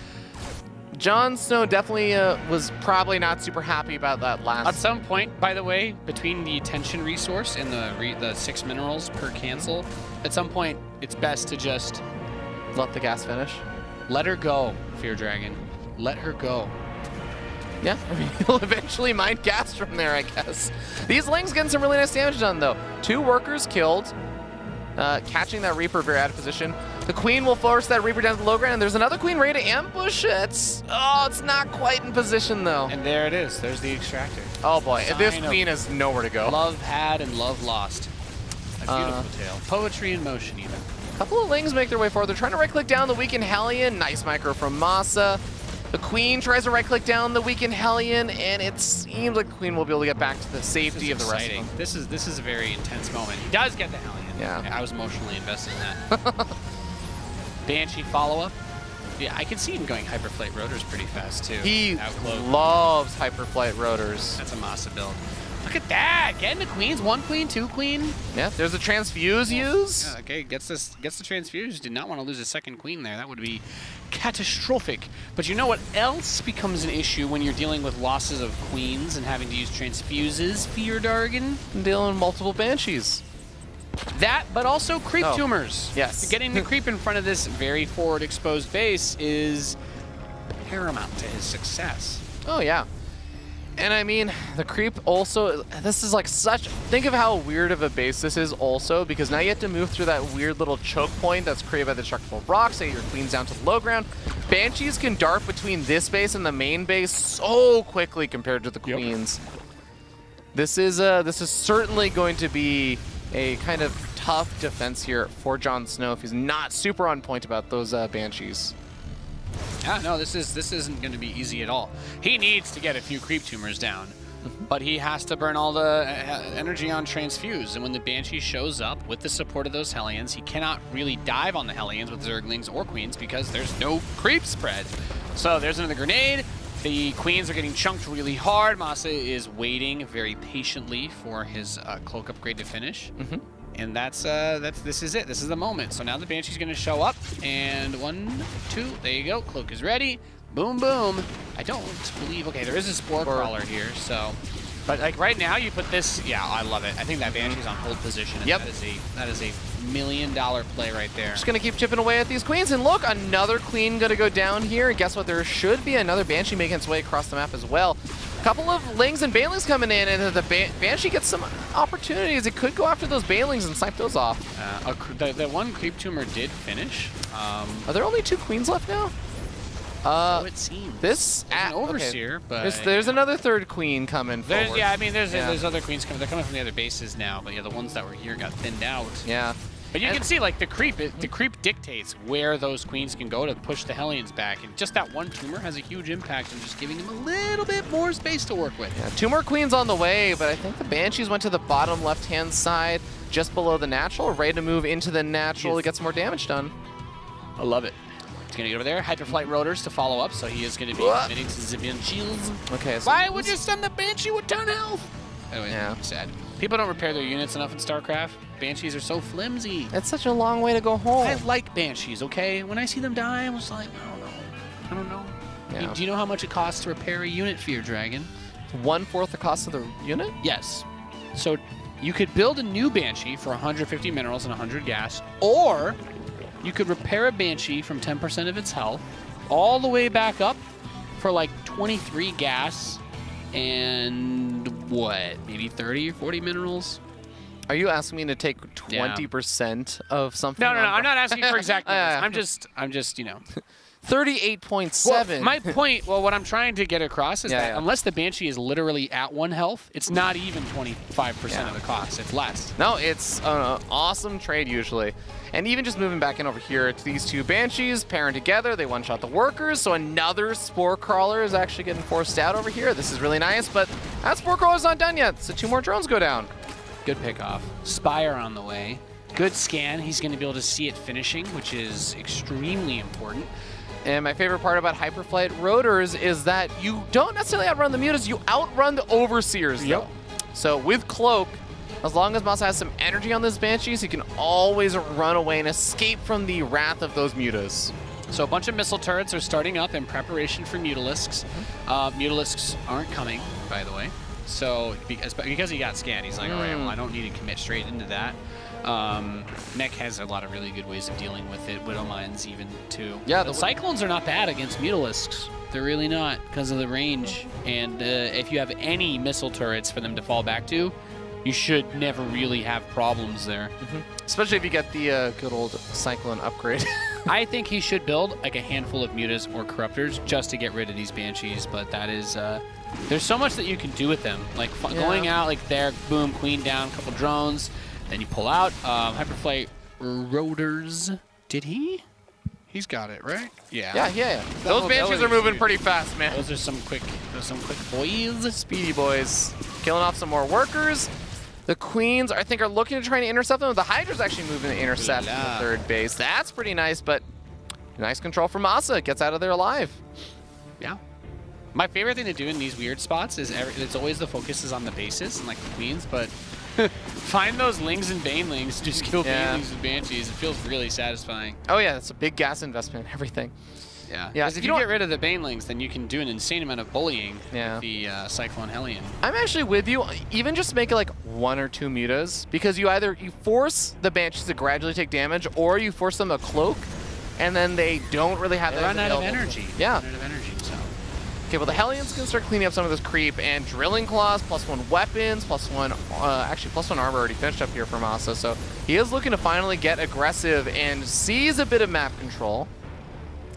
[SPEAKER 1] JonSnow definitely was probably not super happy about that last.
[SPEAKER 2] At some point, by the way, between the attention resource and the 6 minerals per cancel, at some point, it's best to just
[SPEAKER 1] let the gas finish.
[SPEAKER 2] Let her go, Fear Dragon. Let her go.
[SPEAKER 1] Yeah, I mean, he'll eventually mine gas from there, I guess. These Lings getting some really nice damage done, though. 2 workers killed, catching that Reaper very out of position. The Queen will force that Reaper down to the low ground, and there's another Queen ready to ambush it. It's not quite in position, though.
[SPEAKER 2] And there it is. There's the extractor.
[SPEAKER 1] Oh, boy. This Queen has nowhere to go.
[SPEAKER 2] Love had and love lost. A beautiful tale. Poetry in motion, even.
[SPEAKER 1] A couple of Lings make their way forward. They're trying to right-click down the Weakened Hellion. Nice micro from MaSa. The Queen tries to right-click down the Weakened Hellion, and it seems like the Queen will be able to get back to the safety of the rest of them.
[SPEAKER 2] This is a very intense moment. He does get the Hellion.
[SPEAKER 1] Yeah.
[SPEAKER 2] I was emotionally invested in that. Banshee follow-up. Yeah, I can see him going Hyperflight Rotors pretty fast, too.
[SPEAKER 1] He loves Hyperflight Rotors.
[SPEAKER 2] That's a MaSa build. Look at that. Getting the queens. 1 queen, 2 queen.
[SPEAKER 1] Yeah, there's a transfuse use.
[SPEAKER 2] Yeah, okay, gets the transfuse. Did not want to lose a 2nd queen there. That would be catastrophic. But you know what else becomes an issue when you're dealing with losses of queens and having to use transfuses, Fear Dargan?
[SPEAKER 1] Dealing with multiple banshees.
[SPEAKER 2] That, but also creep tumors.
[SPEAKER 1] Yes.
[SPEAKER 2] Getting the creep in front of this very forward exposed base is paramount to his success.
[SPEAKER 1] Oh, yeah. And I mean, the creep also, this is like such, think of how weird of a base this is also, because now you have to move through that weird little choke point that's created by the destructible rocks, say your queen's down to the low ground. Banshees can dart between this base and the main base so quickly compared to the queens. This is certainly going to be a kind of tough defense here for JonSnow if he's not super on point about those banshees.
[SPEAKER 2] Yeah, no, this isn't going to be easy at all. He needs to get a few creep tumors down, but he has to burn all the energy on transfuse. And when the Banshee shows up with the support of those Hellions, he cannot really dive on the Hellions with Zerglings or Queens because there's no creep spread. So there's another grenade. The Queens are getting chunked really hard. MaSa is waiting very patiently for his cloak upgrade to finish. And this is it. This is the moment. So now the Banshee's going to show up. And 1, 2, there you go. Cloak is ready. Boom, boom. I don't believe, okay, there is a Spore Crawler here, so. But like right now you put this, yeah, I love it. I think that Banshee's on hold position. And that is a $1 million play right there.
[SPEAKER 1] Just gonna keep chipping away at these queens, and look, another queen gonna go down here. And guess what? There should be another Banshee making its way across the map as well. A couple of Lings and Banelings coming in, and the Banshee gets some opportunities. It could go after those Banelings and snipe those off.
[SPEAKER 2] The one creep tumor did finish.
[SPEAKER 1] Are there only 2 queens left now?
[SPEAKER 2] So it seems.
[SPEAKER 1] This
[SPEAKER 2] an Overseer, but
[SPEAKER 1] there's another 3rd queen coming forward.
[SPEAKER 2] Yeah, I mean, there's other queens coming. They're coming from the other bases now, but yeah, the ones that were here got thinned out.
[SPEAKER 1] Yeah.
[SPEAKER 2] But you can see, like, the creep dictates where those queens can go to push the Hellions back, and just that one tumor has a huge impact on just giving him a little bit more space to work with.
[SPEAKER 1] Yeah, 2 more queens on the way, but I think the Banshees went to the bottom left-hand side, just below the natural, ready to move into the natural to get some more damage done.
[SPEAKER 2] I love it. He's going to get over there. Hyperflight Rotors to follow up, so he is going to be committing to the Banshees.
[SPEAKER 1] Okay, so
[SPEAKER 2] why would you send the Banshee with 10 health? Anyway,
[SPEAKER 1] yeah.
[SPEAKER 2] Sad. People don't repair their units enough in StarCraft. Banshees are so flimsy.
[SPEAKER 1] It's such a long way to go home.
[SPEAKER 2] I like Banshees, okay? When I see them die, I'm just like, I don't know.
[SPEAKER 1] Yeah.
[SPEAKER 2] Do you know how much it costs to repair a unit, Fear Dragon?
[SPEAKER 1] 1/4 the cost of the unit?
[SPEAKER 2] Yes. So you could build a new Banshee for 150 minerals and 100 gas, or you could repair a Banshee from 10% of its health all the way back up for like 23 gas and what, maybe 30 or 40 minerals?
[SPEAKER 1] Are you asking me to take 20% of something?
[SPEAKER 2] No, I'm not asking for exact numbers. I'm just, you know.
[SPEAKER 1] 38.7.
[SPEAKER 2] Well, my point, what I'm trying to get across is that unless the Banshee is literally at 1 health, it's not even 25% of the cost. It's less.
[SPEAKER 1] No, it's an awesome trade usually. And even just moving back in over here to these 2 Banshees, pairing together, they one-shot the workers, so another Spore Crawler is actually getting forced out over here. This is really nice, but that Spore Crawler's not done yet, so 2 more drones go down.
[SPEAKER 2] Good pickoff. Spire on the way. Good scan. He's going to be able to see it finishing, which is extremely important.
[SPEAKER 1] And my favorite part about Hyperflight Rotors is that you don't necessarily outrun the mutas, you outrun the Overseers, though. So with Cloak, as long as MaSa has some energy on those Banshees, he can always run away and escape from the wrath of those mutas.
[SPEAKER 2] So a bunch of missile turrets are starting up in preparation for Mutalisks. Mutalisks aren't coming, by the way. So because he got scanned, he's like, all right, well, I don't need to commit straight into that. Mech has a lot of really good ways of dealing with it. Widow Mines even too. Yeah, the Cyclones are not bad against Mutalisks. They're really not because of the range. And if you have any missile turrets for them to fall back to, you should never really have problems there.
[SPEAKER 1] Especially if you get the good old Cyclone upgrade.
[SPEAKER 2] I think he should build like a handful of mutas or corruptors just to get rid of these Banshees, but that is there's so much that you can do with them. Like going out like there, boom, queen down, couple drones, then you pull out Hyperflight Rotors. Did he? He's got it, right?
[SPEAKER 1] Yeah. Those Banshees are moving pretty fast, man.
[SPEAKER 2] Those are some quick boys.
[SPEAKER 1] Speedy boys. Killing off some more workers. The Queens, I think, are looking to try to intercept them. The Hydra's actually moving to intercept the 3rd base. That's pretty nice, but nice control from MaSa. Gets out of there alive.
[SPEAKER 2] Yeah. My favorite thing to do in these weird spots is it's always the focus is on the bases and like the queens, but find those lings and banelings, just kill banelings and banshees. It feels really satisfying.
[SPEAKER 1] Oh yeah, it's a big gas investment and everything.
[SPEAKER 2] Yeah.
[SPEAKER 1] Yeah.
[SPEAKER 2] Because if you get rid of the banelings, then you can do an insane amount of bullying
[SPEAKER 1] Yeah.
[SPEAKER 2] with the Cyclone Hellion.
[SPEAKER 1] I'm actually with you. Even just make it like 1 or 2 mutas, because you force the banshees to gradually take damage, or you force them to cloak, and then they don't really have
[SPEAKER 2] They
[SPEAKER 1] that
[SPEAKER 2] run out of
[SPEAKER 1] available.
[SPEAKER 2] energy.
[SPEAKER 1] Yeah.
[SPEAKER 2] Run out of energy, so.
[SPEAKER 1] Okay, well the Hellions can start cleaning up some of this creep, and Drilling Claws, +1 weapons, +1, actually +1 armor already finished up here for MaSa, so he is looking to finally get aggressive and seize a bit of map control.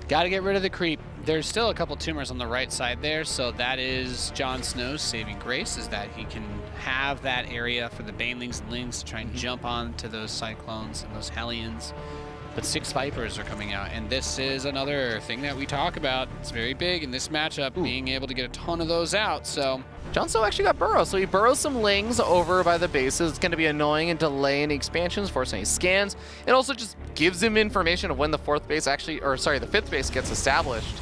[SPEAKER 2] Got to get rid of the creep. There's still a couple tumors on the right side there, so that is JonSnow's saving grace, is that he can have that area for the banelings and lings to try and jump onto those cyclones and those hellions. But 6 Vipers are coming out, and this is another thing that we talk about. It's very big in this matchup, being able to get a ton of those out, so.
[SPEAKER 1] JonSnow actually got burrow, so he burrows some lings over by the bases. It's going to be annoying and delaying expansions, forcing any scans. It also just gives him information of when the 4th base actually, or sorry, the 5th base gets established.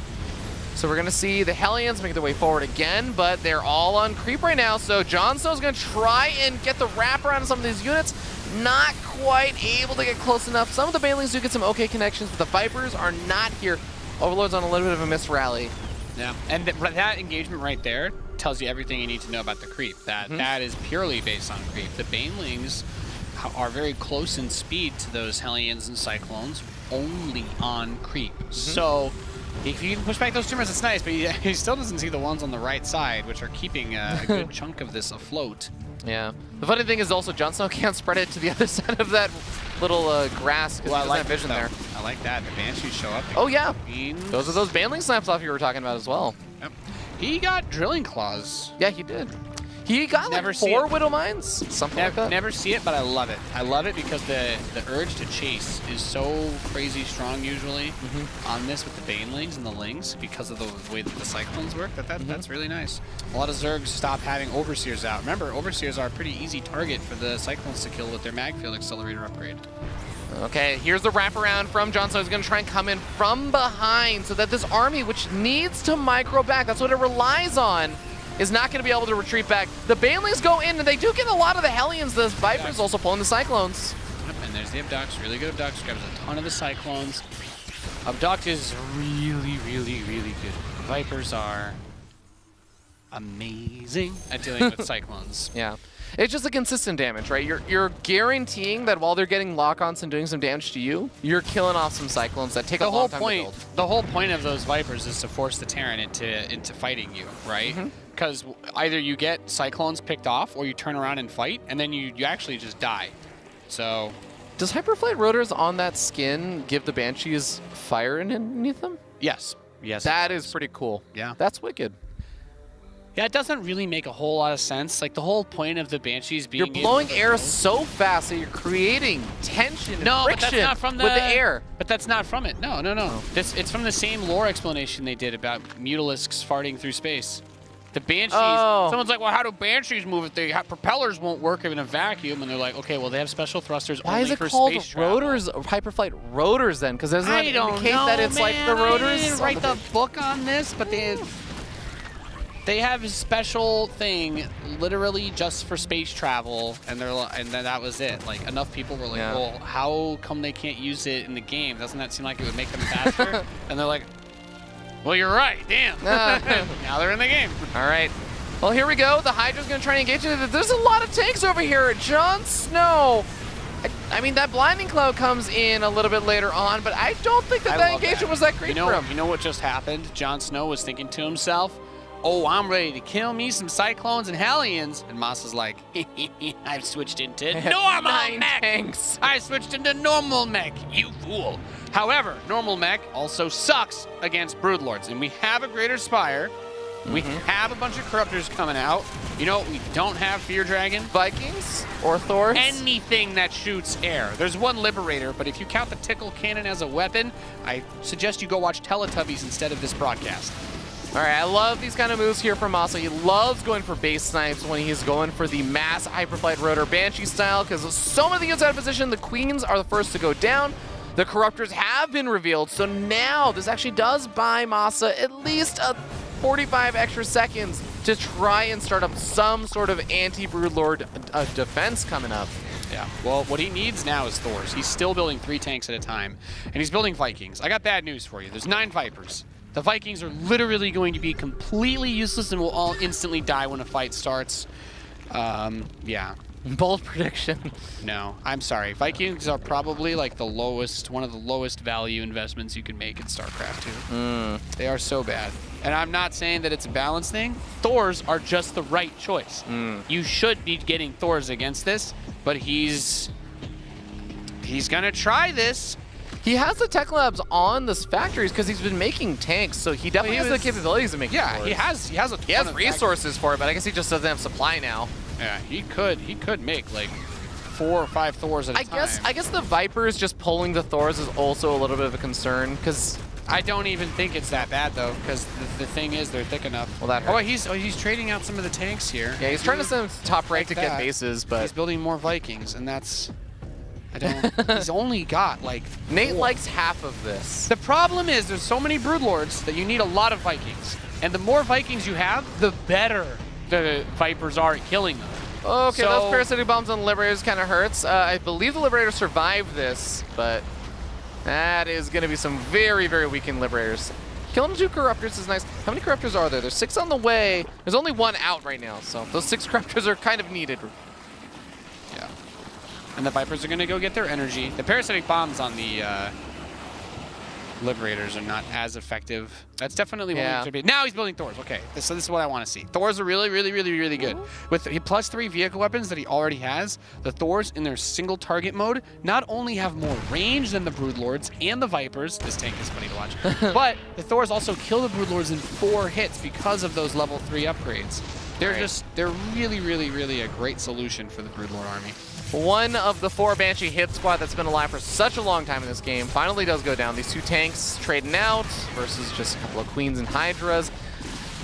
[SPEAKER 1] So we're going to see the Hellions make their way forward again, but they're all on creep right now. So JonSnow's going to try and get the wraparound on some of these units. Not quite able to get close enough. Some of the banelings do get some okay connections, but the Vipers are not here. Overlord's on a little bit of a missed rally.
[SPEAKER 2] Yeah, and that engagement right there tells you everything you need to know about the creep. That is purely based on creep. The banelings are very close in speed to those Hellions and Cyclones, only on creep. So if you can push back those tumors, it's nice, but he still doesn't see the ones on the right side, which are keeping a good chunk of this afloat.
[SPEAKER 1] Yeah. The funny thing is also JonSnow can't spread it to the other side of that little grass because he doesn't have vision there.
[SPEAKER 2] I like that. The Banshees show up.
[SPEAKER 1] Oh yeah.
[SPEAKER 2] Queens.
[SPEAKER 1] Those are those baneling snaps off you were talking about as well.
[SPEAKER 2] Yep. He got Drilling Claws.
[SPEAKER 1] Yeah, he did. He got
[SPEAKER 2] Never
[SPEAKER 1] like
[SPEAKER 2] see
[SPEAKER 1] 4
[SPEAKER 2] it.
[SPEAKER 1] Widow Mines, something like that.
[SPEAKER 2] Never see it, but I love it. I love it because the urge to chase is so crazy strong usually on this with the banelings and the lings because of the way that the cyclones work. That's really nice. A lot of Zergs stop having Overseers out. Remember, Overseers are a pretty easy target for the cyclones to kill with their Magfield Accelerator upgrade.
[SPEAKER 1] Okay, here's the wraparound from JonSnow. He's going to try and come in from behind so that this army, which needs to micro back, that's what it relies on, is not going to be able to retreat back. The banelings go in, and they do get a lot of the Hellions. The Vipers also pulling the Cyclones.
[SPEAKER 2] Yep, and there's the Abducts. Really good Abducts. Grabs a ton of the Cyclones. Abduct is really, really, really good. Vipers are amazing at dealing with Cyclones.
[SPEAKER 1] Yeah. It's just a consistent damage, right? You're guaranteeing that while they're getting lock-ons and doing some damage to you, you're killing off some Cyclones that take a long time to build.
[SPEAKER 2] The whole point of those Vipers is to force the Terran into fighting you, right? Because either you get Cyclones picked off or you turn around and fight, and then you actually just die. So...
[SPEAKER 1] Does Hyperflight Rotors on that skin give the Banshees fire underneath them?
[SPEAKER 2] Yes. Yes.
[SPEAKER 1] That is pretty cool.
[SPEAKER 2] Yeah.
[SPEAKER 1] That's wicked.
[SPEAKER 2] Yeah, it doesn't really make a whole lot of sense. Like, the whole point of the Banshees being...
[SPEAKER 1] You're blowing air so fast that you're creating tension and friction
[SPEAKER 2] but that's not from
[SPEAKER 1] with the air.
[SPEAKER 2] But that's not from it. No. It's from the same lore explanation they did about Mutalisks farting through space. The Banshees... Someone's like, well, how do Banshees move if they have propellers won't work in a vacuum? And they're like, okay, well, they have special thrusters only for space travel. Why is it called
[SPEAKER 1] rotors, Hyperflight Rotors then? Because doesn't that indicate that it's like the rotors?
[SPEAKER 2] I didn't write the book on this, but they have a special thing, literally just for space travel, and then that was it. Like, enough people were like, well, how come they can't use it in the game? Doesn't that seem like it would make them faster? And they're like, well, you're right, damn. Now they're in the game.
[SPEAKER 1] All right. Well, here we go. The Hydra's going to try and engage it. There's a lot of tanks over here. JonSnow. I mean, that Blinding Cloud comes in a little bit later on, but I don't think that engagement was that great for him.
[SPEAKER 2] You know what just happened? JonSnow was thinking to himself, oh, I'm ready to kill me some Cyclones and Hellions. And MaSa's like, I've switched into normal mech.
[SPEAKER 1] Tanks.
[SPEAKER 2] I switched into normal mech, you fool. However, normal mech also sucks against Broodlords. And we have a Greater Spire. We have a bunch of Corruptors coming out. You know what we don't have, Fear Dragon?
[SPEAKER 1] Vikings or Thors?
[SPEAKER 2] Anything that shoots air. There's one Liberator, but if you count the Tickle Cannon as a weapon, I suggest you go watch Teletubbies instead of this broadcast.
[SPEAKER 1] All right, I love these kind of moves here from MaSa. He loves going for base snipes when he's going for the mass Hyperflight Rotor Banshee style, because so many units out of position. The Queens are the first to go down. The Corruptors have been revealed, so now this actually does buy MaSa at least a 45 extra seconds to try and start up some sort of anti-Broodlord defense coming up.
[SPEAKER 2] Yeah, well, what he needs now is Thors. He's still building 3 tanks at a time, and he's building Vikings. I got bad news for you. There's 9 Vipers. The Vikings are literally going to be completely useless and will all instantly die when a fight starts. Yeah.
[SPEAKER 1] Bold prediction.
[SPEAKER 2] No, I'm sorry. Vikings are probably like the lowest, one of the lowest value investments you can make in StarCraft 2. They are so bad. And I'm not saying that it's a balance thing. Thors are just the right choice. You should be getting Thors against this, but he's gonna try this.
[SPEAKER 1] He has the tech labs on this factories because he's been making tanks, so he definitely has the capabilities of making.
[SPEAKER 2] Yeah,
[SPEAKER 1] Thors.
[SPEAKER 2] he has
[SPEAKER 1] resources for it, but I guess he just doesn't have supply now.
[SPEAKER 2] Yeah, he could make like 4 or 5 Thors at a time.
[SPEAKER 1] I guess the Vipers just pulling the Thors is also a little bit of a concern because
[SPEAKER 2] I don't even think it's that bad though, because the thing is they're thick enough.
[SPEAKER 1] Well, that hurts.
[SPEAKER 2] He's trading out some of the tanks here.
[SPEAKER 1] Yeah, he's trying to send them top right
[SPEAKER 2] like
[SPEAKER 1] to get bases, but
[SPEAKER 2] he's building more Vikings, and that's he's only got like 4.
[SPEAKER 1] Nate likes half of this.
[SPEAKER 2] The problem is there's so many Broodlords that you need a lot of Vikings, and the more Vikings you have, the better the Vipers are at killing them.
[SPEAKER 1] Okay,
[SPEAKER 2] So-
[SPEAKER 1] those parasitic bombs on the Liberators kind of hurts. I believe the Liberators survived this, but that is going to be some very, very weakened Liberators. Killing 2 Corruptors is nice. How many Corruptors are there? There's 6 on the way. There's only 1 out right now, so those 6 Corruptors are kind of needed.
[SPEAKER 2] Yeah. And the Vipers are going to go get their energy. The parasitic bombs on the Liberators are not as effective. That's definitely one
[SPEAKER 1] Yeah.
[SPEAKER 2] to be. Now he's building Thors. Okay, so this is what I want to see. Thors are really, really, really, really good. With the +3 vehicle weapons that he already has, the Thors in their single target mode not only have more range than the Broodlords and the Vipers. This tank is funny to watch. But the Thors also kill the Broodlords in 4 hits because of those level 3 upgrades. They're really, really, really a great solution for the Broodlord army.
[SPEAKER 1] One of the 4 Banshee hit squad that's been alive for such a long time in this game finally does go down. These 2 tanks trading out versus just a couple of Queens and Hydras.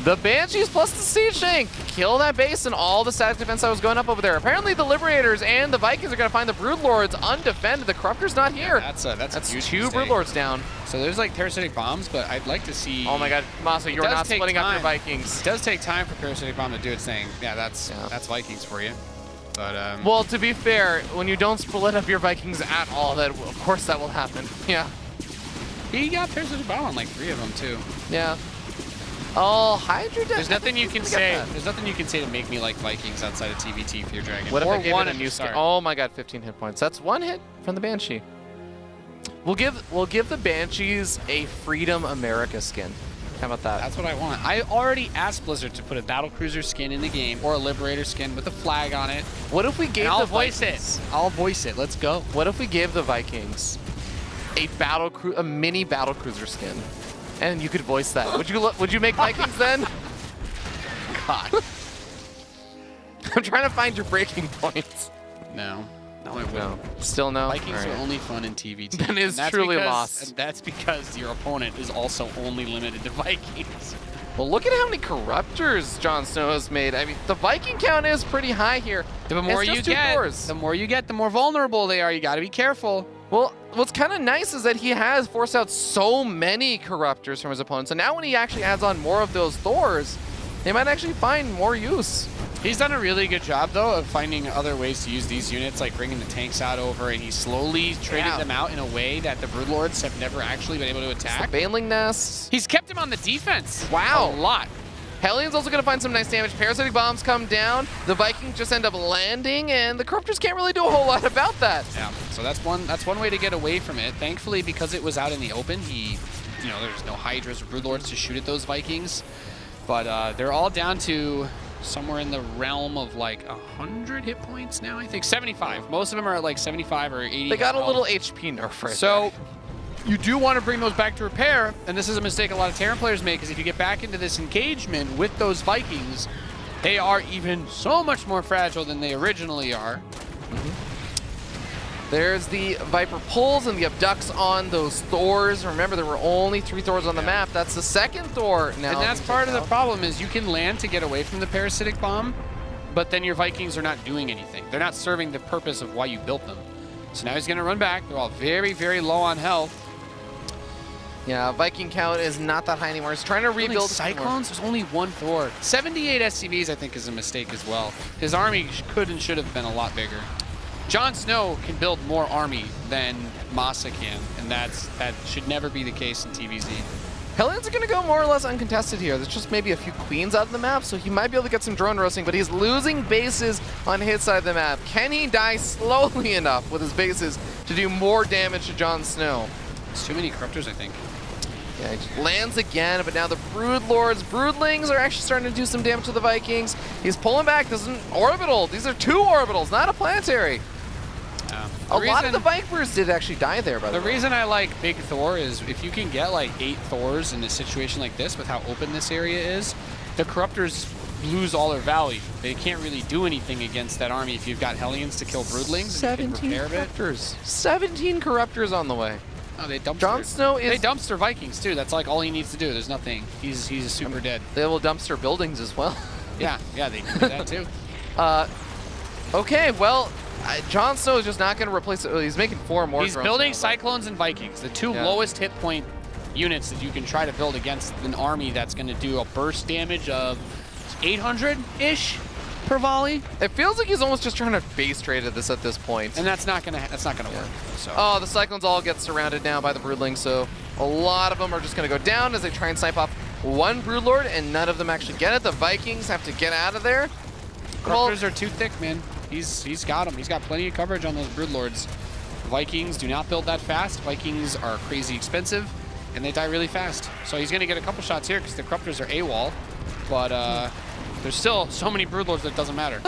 [SPEAKER 1] The Banshees plus the Siege Tank kill that base and all the static defense that was going up over there. Apparently the Liberators and the Vikings are going to find the Broodlords undefended. The Corruptor's not here.
[SPEAKER 2] Yeah, that's a huge
[SPEAKER 1] 2
[SPEAKER 2] mistake.
[SPEAKER 1] Broodlords down.
[SPEAKER 2] So there's like parasitic bombs, but I'd like to see.
[SPEAKER 1] Oh my God, MaSa, you're not splitting up your Vikings.
[SPEAKER 2] It does take time for parasitic bomb to do its thing. Yeah, that's Vikings for you. But
[SPEAKER 1] well, to be fair, when you don't split up your Vikings at all, that of course that will happen. Yeah.
[SPEAKER 2] he got parasitic bomb on like 3 of them too.
[SPEAKER 1] Yeah. Oh, Hydra.
[SPEAKER 2] There's nothing you can say. There's nothing you can say to make me like Vikings outside of TVT Fear Dragon.
[SPEAKER 1] What if
[SPEAKER 2] or
[SPEAKER 1] I gave
[SPEAKER 2] one
[SPEAKER 1] it a new skin? Oh my God, 15 hit points. That's 1 hit from the Banshee. We'll give the Banshees a Freedom America skin. How about that?
[SPEAKER 2] That's what I want. I already asked Blizzard to put a Battlecruiser skin in the game or a Liberator skin with a flag on it.
[SPEAKER 1] What if we gave
[SPEAKER 2] I'll
[SPEAKER 1] the
[SPEAKER 2] voice
[SPEAKER 1] Vikings,
[SPEAKER 2] it. I'll voice it. Let's go.
[SPEAKER 1] What if we gave the Vikings a mini Battlecruiser skin, and you could voice that? Would you make Vikings then?
[SPEAKER 2] God.
[SPEAKER 1] I'm trying to find your breaking points.
[SPEAKER 2] No. No, I wouldn't.
[SPEAKER 1] No. Still no?
[SPEAKER 2] Vikings
[SPEAKER 1] All right.
[SPEAKER 2] are only fun in TVT.
[SPEAKER 1] That is truly lost.
[SPEAKER 2] And that's because your opponent is also only limited to Vikings.
[SPEAKER 1] Well, look at how many Corruptors JonSnow has made. I mean, the Viking count is pretty high here.
[SPEAKER 2] The more you get, the more vulnerable they are. You got to be careful.
[SPEAKER 1] Well, what's kind of nice is that he has forced out so many Corruptors from his opponents. So now when he actually adds on more of those Thors, they might actually find more use.
[SPEAKER 2] He's done a really good job, though, of finding other ways to use these units, like bringing the tanks out over, and he's slowly traded them out in a way that the Broodlords have never actually been able to attack.
[SPEAKER 1] Baneling Nests.
[SPEAKER 2] He's kept him on the defense.
[SPEAKER 1] Wow.
[SPEAKER 2] A lot.
[SPEAKER 1] Hellion's also going to find some nice damage. Parasitic Bombs come down. The Vikings just end up landing, and the Corruptors can't really do a whole lot about that.
[SPEAKER 2] Yeah, so that's one way to get away from it. Thankfully, because it was out in the open, there's no Hydras or Broodlords to shoot at those Vikings. But they're all down to somewhere in the realm of like 100 hit points now, I think. 75. Most of them are at like 75 or 80.
[SPEAKER 1] They got a little HP nerf right
[SPEAKER 2] So you do want to bring those back to repair, and this is a mistake a lot of Terran players make, because if you get back into this engagement with those Vikings, they are even so much more fragile than they originally are.
[SPEAKER 1] There's the Viper pulls and the abducts on those Thors. Remember, there were only 3 Thors on the map. That's the 2nd Thor now.
[SPEAKER 2] And that's part of the problem, is you can land to get away from the parasitic bomb, but then your Vikings are not doing anything. They're not serving the purpose of why you built them. So now he's going to run back. They're all very, very low on health.
[SPEAKER 1] Yeah, Viking count is not that high anymore. He's trying to rebuild.
[SPEAKER 2] Cyclones? There's only 1 Thor. 78 SCVs, I think, is a mistake as well. His army could and should have been a lot bigger. JonSnow can build more army than MaSa can, and that should never be the case in TVZ.
[SPEAKER 1] Hellions are going to go more or less uncontested here. There's just maybe a few queens out of the map, so he might be able to get some drone roasting, but he's losing bases on his side of the map. Can he die slowly enough with his bases to do more damage to JonSnow?
[SPEAKER 2] It's too many corruptors, I think.
[SPEAKER 1] Yeah, he just lands again, but now the Broodlings are actually starting to do some damage to the Vikings. He's pulling back. This is an orbital. These are 2 orbitals, not a planetary. A lot of the Vipers did actually die there, by the way.
[SPEAKER 2] The reason I like Big Thor is if you can get like 8 Thors in a situation like this with how open this area is, the Corruptors lose all their value. They can't really do anything against that army if you've got Hellions to kill Broodlings.
[SPEAKER 1] 17 Corruptors. 17 Corruptors on the way.
[SPEAKER 2] Oh, they dumpster.
[SPEAKER 1] JonSnow is...
[SPEAKER 2] They dumpster Vikings, too. That's like all he needs to do. There's nothing. He's super dead.
[SPEAKER 1] They will dumpster buildings as well.
[SPEAKER 2] Yeah, they can do that, too.
[SPEAKER 1] Okay, well... JonSnow is just not going to replace it. He's making 4 more.
[SPEAKER 2] He's building Cyclones and Vikings, the 2 lowest hit point units that you can try to build against an army that's going to do a burst damage of 800-ish per volley.
[SPEAKER 1] It feels like he's almost just trying to base trade this at this point.
[SPEAKER 2] And that's not gonna work. So.
[SPEAKER 1] Oh, the Cyclones all get surrounded now by the Broodlings, so a lot of them are just going to go down as they try and snipe off 1 Broodlord, and none of them actually get it. The Vikings have to get out of there.
[SPEAKER 2] Corruptors are too thick, man. He's got them. He's got plenty of coverage on those Broodlords. Vikings do not build that fast. Vikings are crazy expensive, and they die really fast. So he's going to get a couple shots here because the Corruptors are AWOL, but there's still so many Broodlords that it doesn't matter.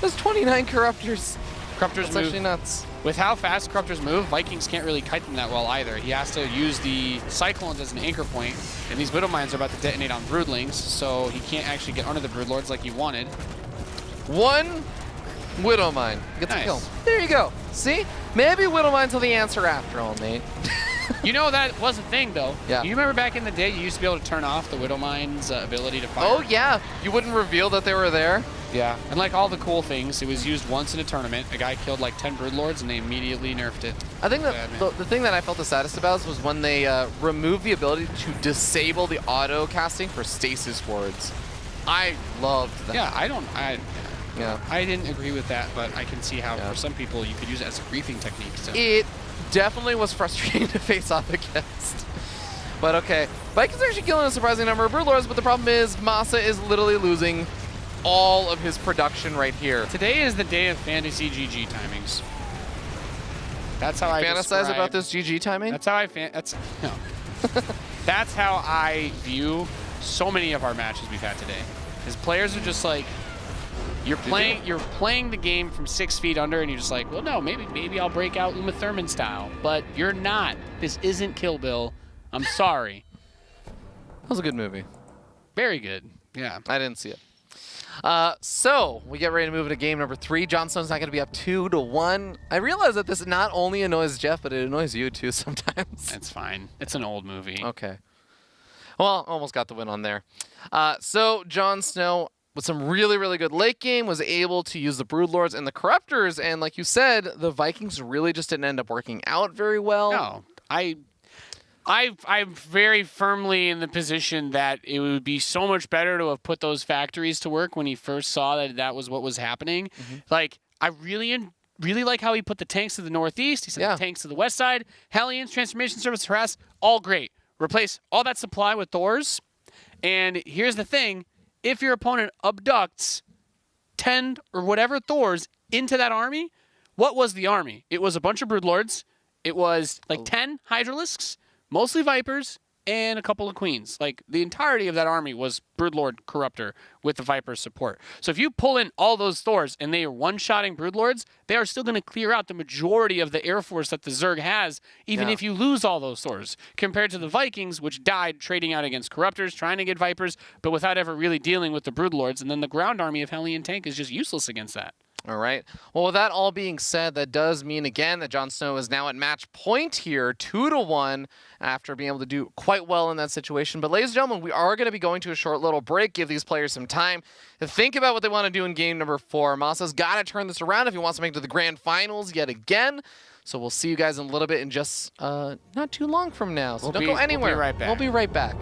[SPEAKER 1] There's 29 Corruptors.
[SPEAKER 2] Corruptors
[SPEAKER 1] That's
[SPEAKER 2] move.
[SPEAKER 1] actually nuts.
[SPEAKER 2] With how fast Corruptors move, Vikings can't really kite them that well either. He has to use the Cyclones as an anchor point, and these Widow Mines are about to detonate on Broodlings, so he can't actually get under the Broodlords like he wanted.
[SPEAKER 1] 1 Widow Mine gets a kill. There you go. See? Maybe Widow Mine's the answer after all, Nate.
[SPEAKER 2] You know, that was a thing, though.
[SPEAKER 1] Yeah.
[SPEAKER 2] You remember back in the day, you used to be able to turn off the Widow Mine's ability to fire?
[SPEAKER 1] Oh, yeah. You wouldn't reveal that they were there?
[SPEAKER 2] Yeah. And like all the cool things, it was used once in a tournament. A guy killed like 10 Broodlords, and they immediately nerfed it.
[SPEAKER 1] I think that the thing that I felt the saddest about was when they removed the ability to disable the auto casting for stasis wards. I loved that.
[SPEAKER 2] Yeah,
[SPEAKER 1] Yeah.
[SPEAKER 2] I didn't agree with that, but I can see how for some people you could use it as a griefing technique. So.
[SPEAKER 1] It definitely was frustrating to face off against. But okay, Vikings are actually killing a surprising number of Broodlords, but the problem is MaSa is literally losing all of his production right here.
[SPEAKER 2] Today is the day of fantasy GG timings. That's how I
[SPEAKER 1] fantasize about this GG timing?
[SPEAKER 2] That's how I no. That's how I view so many of our matches we've had today. His players are just like, you're playing the game from 6 feet under, and you're just like, well, no, maybe I'll break out Uma Thurman style, but you're not. This isn't Kill Bill. I'm sorry.
[SPEAKER 1] That was a good movie.
[SPEAKER 2] Very good. Yeah.
[SPEAKER 1] I didn't see it. So we get ready to move into game number 3. JonSnow's not going to be up 2-1. I realize that this not only annoys Jeff, but it annoys you too sometimes.
[SPEAKER 2] It's fine. It's an old movie.
[SPEAKER 1] Okay. Well, almost got the win on there. So JonSnow, with some really, really good late game, was able to use the Broodlords and the Corruptors, and like you said, the Vikings really just didn't end up working out very well.
[SPEAKER 2] No, I'm very firmly in the position that it would be so much better to have put those factories to work when he first saw that was what was happening. Like, I really like how he put the tanks to the northeast. He sent the tanks to the west side. Hellions, Transformation Service, Harass, all great. Replace all that supply with Thors. And here's the thing. If your opponent abducts 10 or whatever Thors into that army, what was the army? It was a bunch of Broodlords. It was like 10 Hydralisks, mostly Vipers, and a couple of Queens. Like, the entirety of that army was Broodlord Corruptor with the Viper support. So if you pull in all those Thors and they are one-shotting Broodlords, they are still going to clear out the majority of the Air Force that the Zerg has, even if you lose all those Thors, compared to the Vikings, which died trading out against Corruptors, trying to get Vipers, but without ever really dealing with the Broodlords. And then the ground army of Hellion Tank is just useless against that.
[SPEAKER 1] All right. Well, with that all being said, that does mean again that JonSnow is now at match point here, 2-1, after being able to do quite well in that situation. But ladies and gentlemen, we are going to be going to a short little break, give these players some time to think about what they want to do in game number 4. MaSa's got to turn this around if he wants to make it to the grand finals yet again. So we'll see you guys in a little bit in just not too long from now. So don't go anywhere.
[SPEAKER 2] We'll be right back.
[SPEAKER 1] We'll be right back.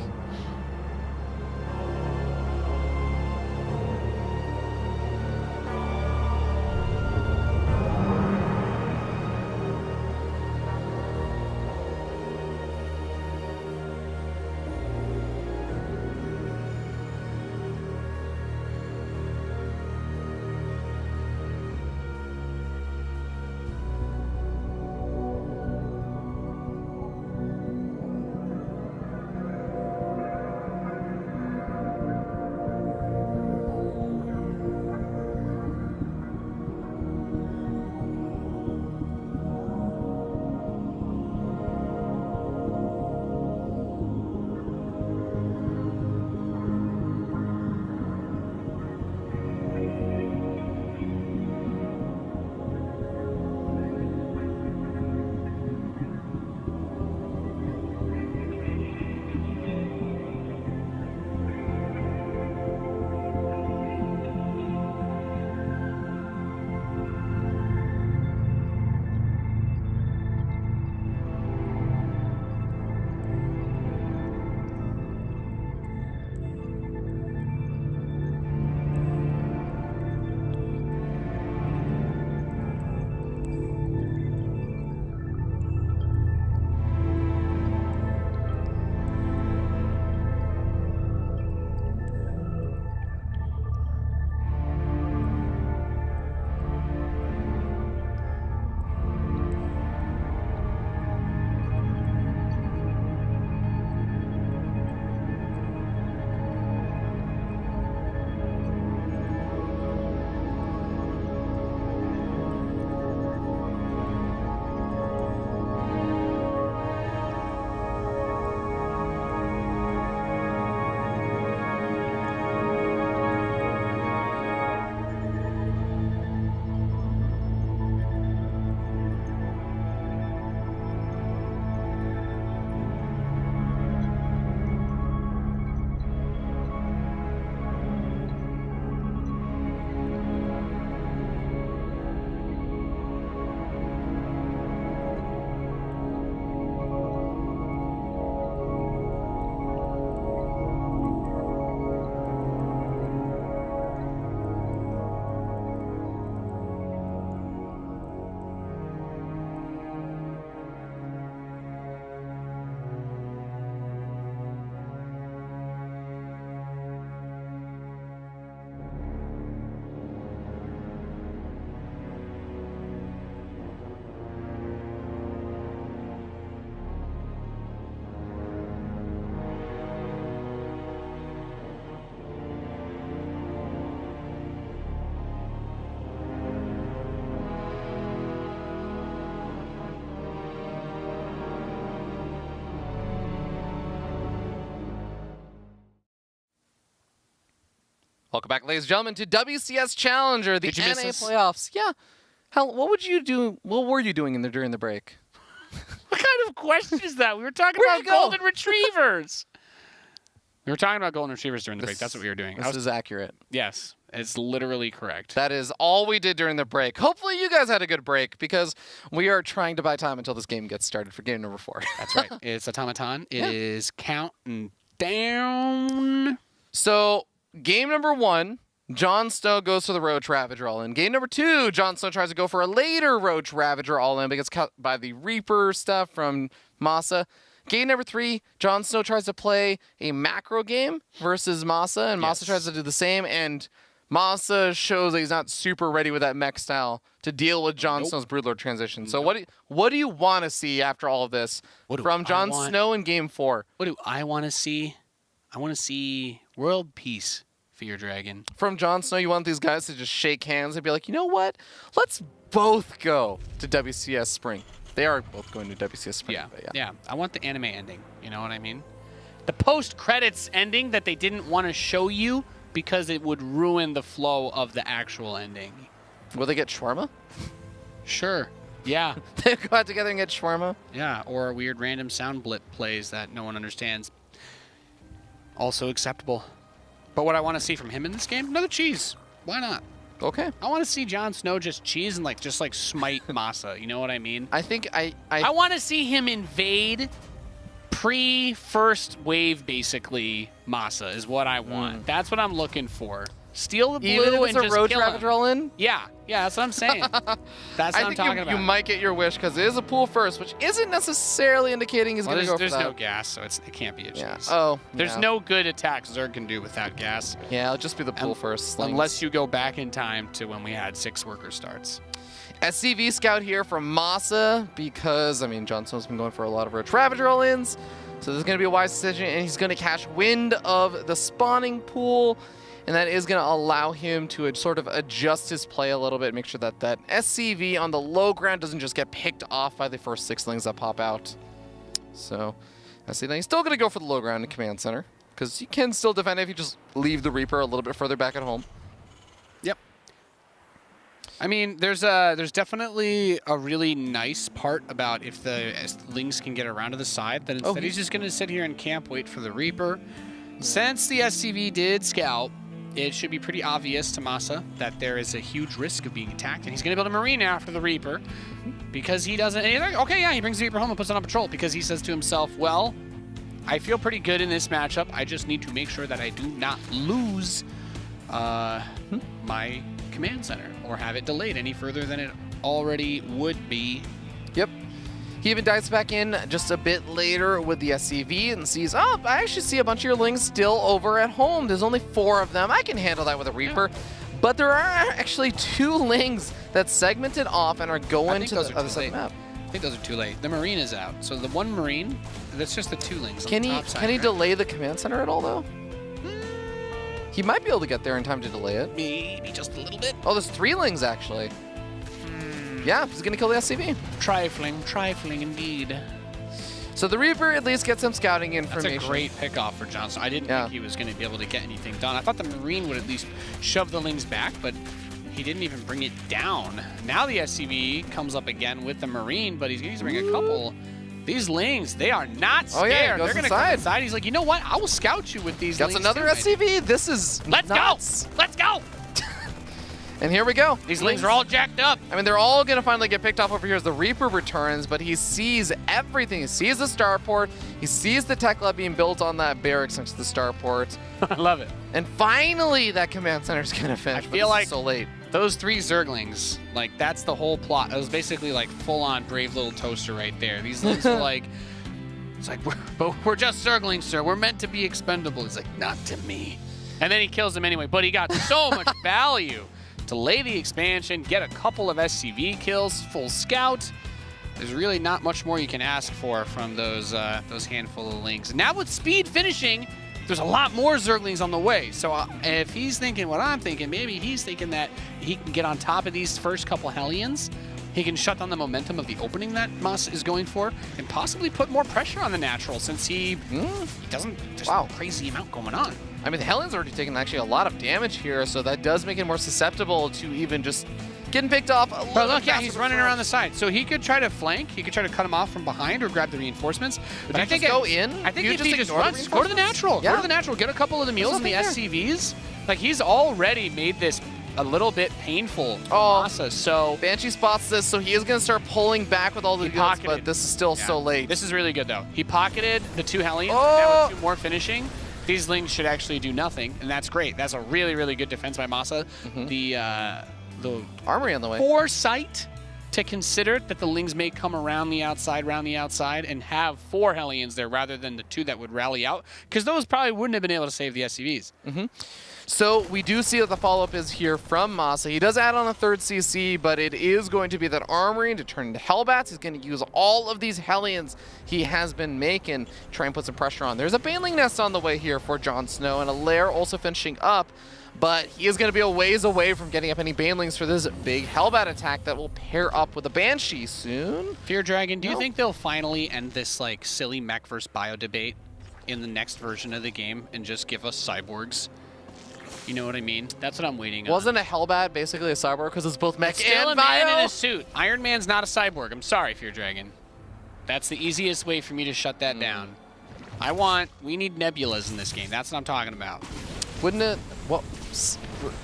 [SPEAKER 1] Welcome back, ladies and gentlemen, to WCS Challenger, the
[SPEAKER 2] Did you
[SPEAKER 1] NA
[SPEAKER 2] miss us?
[SPEAKER 1] playoffs. Yeah. Hell, what would you do? What were you doing during the break?
[SPEAKER 2] What kind of question is that? We were talking
[SPEAKER 1] Where'd
[SPEAKER 2] about
[SPEAKER 1] you go?
[SPEAKER 2] golden retrievers. We were talking about golden retrievers during the break. That's what we were doing.
[SPEAKER 1] This is accurate.
[SPEAKER 2] Yes, it's literally correct.
[SPEAKER 1] That is all we did during the break. Hopefully you guys had a good break because we are trying to buy time until this game gets started for game number 4.
[SPEAKER 2] That's right. It's automaton. It is counting down.
[SPEAKER 1] So game number 1, JonSnow goes for the Roach Ravager all-in. Game number 2, JonSnow tries to go for a later Roach Ravager all-in but gets cut by the Reaper stuff from MaSa. Game number 3, JonSnow tries to play a macro game versus MaSa, and MaSa tries to do the same, and MaSa shows that he's not super ready with that mech style to deal with JonSnow's Broodlord transition. So what do you want to see after all of this from JonSnow in game 4?
[SPEAKER 2] What do I want to see? I want to see world peace for your dragon.
[SPEAKER 1] From JonSnow, you want these guys to just shake hands and be like, you know what? Let's both go to WCS Spring. They are both going to WCS Spring.
[SPEAKER 2] Yeah. I want the anime ending. You know what I mean? The post-credits ending that they didn't want to show you because it would ruin the flow of the actual ending.
[SPEAKER 1] Will they get shawarma?
[SPEAKER 2] Sure. Yeah.
[SPEAKER 1] They go out together and get shawarma?
[SPEAKER 2] Yeah, or a weird random sound blip plays that no one understands. Also acceptable. But what I want to see from him in this game, another cheese. Why not?
[SPEAKER 1] Okay.
[SPEAKER 2] I want to see JonSnow just cheese and just smite MaSa. You know what I mean?
[SPEAKER 1] I think I
[SPEAKER 2] want to see him invade pre-first wave, basically, MaSa is what I want. That's what I'm looking for. Steal the blue
[SPEAKER 1] even if it's
[SPEAKER 2] and
[SPEAKER 1] a
[SPEAKER 2] just
[SPEAKER 1] road
[SPEAKER 2] kill
[SPEAKER 1] traffic
[SPEAKER 2] him.
[SPEAKER 1] roll in?
[SPEAKER 2] Yeah, that's what I'm saying. That's what I'm talking about.
[SPEAKER 1] You might get your wish because it is a pool first, which isn't necessarily indicating he's going to go for that.
[SPEAKER 2] There's no gas, so it can't be a cheese.
[SPEAKER 1] Yeah. Oh,
[SPEAKER 2] There's no good attack Zerg can do without gas.
[SPEAKER 1] Yeah, it'll just be the pool first. Slings.
[SPEAKER 2] Unless you go back in time to when we had 6 worker starts.
[SPEAKER 1] SCV scout here from MaSa because, I mean, JonSnow's been going for a lot of road traffic roll-ins, so this is going to be a wise decision, and he's going to catch wind of the spawning pool. And that is going to allow him to sort of adjust his play a little bit, make sure that that SCV on the low ground doesn't just get picked off by the first 6 slings that pop out. So, I see that he's still going to go for the low ground in command center, because you can still defend it if you just leave the Reaper a little bit further back at home.
[SPEAKER 2] Yep. I mean, there's definitely a really nice part about if the Lings can get around to the side, that instead he's just going to sit here and camp, wait for the Reaper. Since the SCV did scout, it should be pretty obvious to MaSa that there is a huge risk of being attacked, and he's going to build a Marine after the Reaper because he doesn't. And he's like, okay, yeah, he brings the Reaper home and puts it on patrol because he says to himself, well, I feel pretty good in this matchup. I just need to make sure that I do not lose my command center or have it delayed any further than it already would be.
[SPEAKER 1] Yep. He even dives back in just a bit later with the SCV and sees, oh, I actually see a bunch of your Lings still over at home. There's only 4 of them. I can handle that with a Reaper. Yeah. But there are actually 2 Lings that segmented off and are going to the other side of the map.
[SPEAKER 2] I think those are too late. The Marine is out. So the one Marine, that's just the 2 Lings on the top side.
[SPEAKER 1] Can he delay the command center at all, though? He might be able to get there in time to delay it.
[SPEAKER 2] Maybe just a little bit.
[SPEAKER 1] Oh, there's 3 Lings, actually. Yeah, he's going to kill the SCV.
[SPEAKER 2] Trifling indeed.
[SPEAKER 1] So the Reaper at least gets some scouting information.
[SPEAKER 2] That's a great pickoff for JonSnow. I didn't think he was going to be able to get anything done. I thought the Marine would at least shove the Lings back, but he didn't even bring it down. Now the SCV comes up again with the Marine, but he's going to bring a couple. These Lings, they are not scared.
[SPEAKER 1] Oh, yeah,
[SPEAKER 2] they're going to come inside. He's like, you know what? I will scout you with these Lings.
[SPEAKER 1] That's another SCV? This is nuts.
[SPEAKER 2] Let's go!
[SPEAKER 1] And here we go.
[SPEAKER 2] These Lings are all jacked up.
[SPEAKER 1] I mean, they're all going to finally get picked off over here as the Reaper returns, but he sees everything. He sees the starport. He sees the tech lab being built on that barracks next to the starport.
[SPEAKER 2] I love it.
[SPEAKER 1] And finally, that command center is going to finish.
[SPEAKER 2] I feel like
[SPEAKER 1] so late.
[SPEAKER 2] Those 3 Zerglings, like, that's the whole plot. It was basically like full-on brave little toaster right there. These Lings were like, it's like, we're just Zerglings, sir. We're meant to be expendable. He's like, not to me. And then he kills him anyway, but he got so much value. Delay the expansion, get a couple of SCV kills, full scout. There's really not much more you can ask for from those handful of Lings. And now with speed finishing, there's a lot more Zerglings on the way. So if he's thinking what I'm thinking, maybe he's thinking that he can get on top of these first couple Hellions. He can shut down the momentum of the opening that MaSa is going for and possibly put more pressure on the natural since he doesn't, there's no crazy amount going on.
[SPEAKER 1] I mean, the Hellions already taken actually a lot of damage here, so that does make it more susceptible to even just getting picked off a little
[SPEAKER 2] bit. Look, yeah, he's running around the side. So he could try to flank. He could try to cut him off from behind or grab the reinforcements.
[SPEAKER 1] But I think go in.
[SPEAKER 2] I think if he just runs, go to the natural.
[SPEAKER 1] Yeah.
[SPEAKER 2] Go to the natural. Get a couple of the meals and the SCVs. Like, he's already made this a little bit painful for MaSa. So
[SPEAKER 1] Banshee spots this, so he is going to start pulling back with all the goods, but this is still so late.
[SPEAKER 2] This is really good, though. He pocketed the 2 Hellions. Now with 2 more finishing. These Lings should actually do nothing, and that's great. That's a really, really good defense by MaSa. The
[SPEAKER 1] armory on the way.
[SPEAKER 2] Foresight to consider that the Lings may come around the outside, and have 4 Hellions there rather than the 2 that would rally out, because those probably wouldn't have been able to save the SCVs.
[SPEAKER 1] So we do see that the follow-up is here from MaSa. He does add on a 3rd CC, but it is going to be that armory to turn into Hellbats. He's going to use all of these Hellions he has been making, try and put some pressure on. There's a Baneling Nest on the way here for JonSnow, and a Lair also finishing up, but he is going to be a ways away from getting up any Banelings for this big Hellbat attack that will pair up with a Banshee soon.
[SPEAKER 2] Fear Dragon, do you think they'll finally end this like silly mech versus bio debate in the next version of the game and just give us cyborgs? You know what I mean? That's what I'm waiting on.
[SPEAKER 1] Wasn't a Hellbat basically a cyborg because it's both mech
[SPEAKER 2] Still
[SPEAKER 1] and
[SPEAKER 2] a man
[SPEAKER 1] bio?
[SPEAKER 2] in a suit. Iron Man's not a cyborg. I'm sorry, Fear Dragon. That's the easiest way for me to shut that down. We need nebulas in this game. That's what I'm talking about.
[SPEAKER 1] Wouldn't it? Well,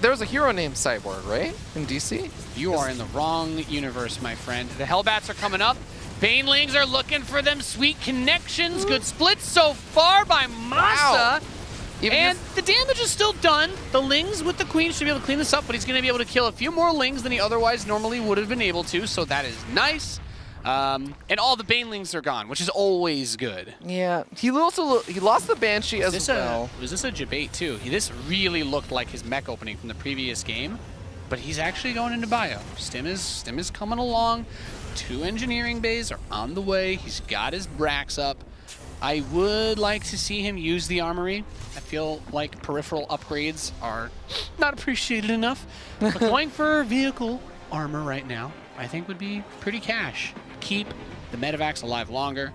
[SPEAKER 1] there's a hero named Cyborg, right? In DC?
[SPEAKER 2] You are in the wrong universe, my friend. The Hellbats are coming up. Banelings are looking for them sweet connections. Good splits so far by MaSa.
[SPEAKER 1] Wow.
[SPEAKER 2] And the damage is still done. The Lings with the Queen should be able to clean this up, but he's going to be able to kill a few more Lings than he otherwise normally would have been able to, so that is nice. And all the Banelings are gone, which is always good.
[SPEAKER 1] Yeah, he lost the Banshee as well.
[SPEAKER 2] Was this a debate too? This really looked like his mech opening from the previous game, but he's actually going into bio. Stim is coming along. 2 engineering bays are on the way. He's got his racks up. I would like to see him use the armory. I feel like peripheral upgrades are not appreciated enough. But going for vehicle armor right now, I think would be pretty cash. Keep the medevacs alive longer.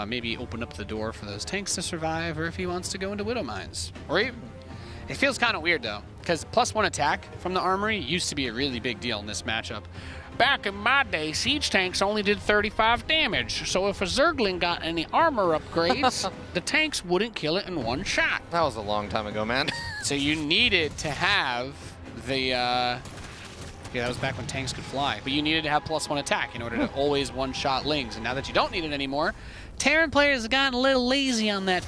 [SPEAKER 2] Maybe open up the door for those tanks to survive, or if he wants to go into Widow Mines. Or even, it feels kind of weird though, because +1 attack from the armory used to be a really big deal in this matchup. Back in my day, siege tanks only did 35 damage, so if a Zergling got any armor upgrades, the tanks wouldn't kill it in 1 shot.
[SPEAKER 1] That was a long time ago, man.
[SPEAKER 2] So you needed to have the, yeah, that was back when tanks could fly, but you needed to have +1 attack in order to always one-shot Lings, and now that you don't need it anymore, Terran players have gotten a little lazy on that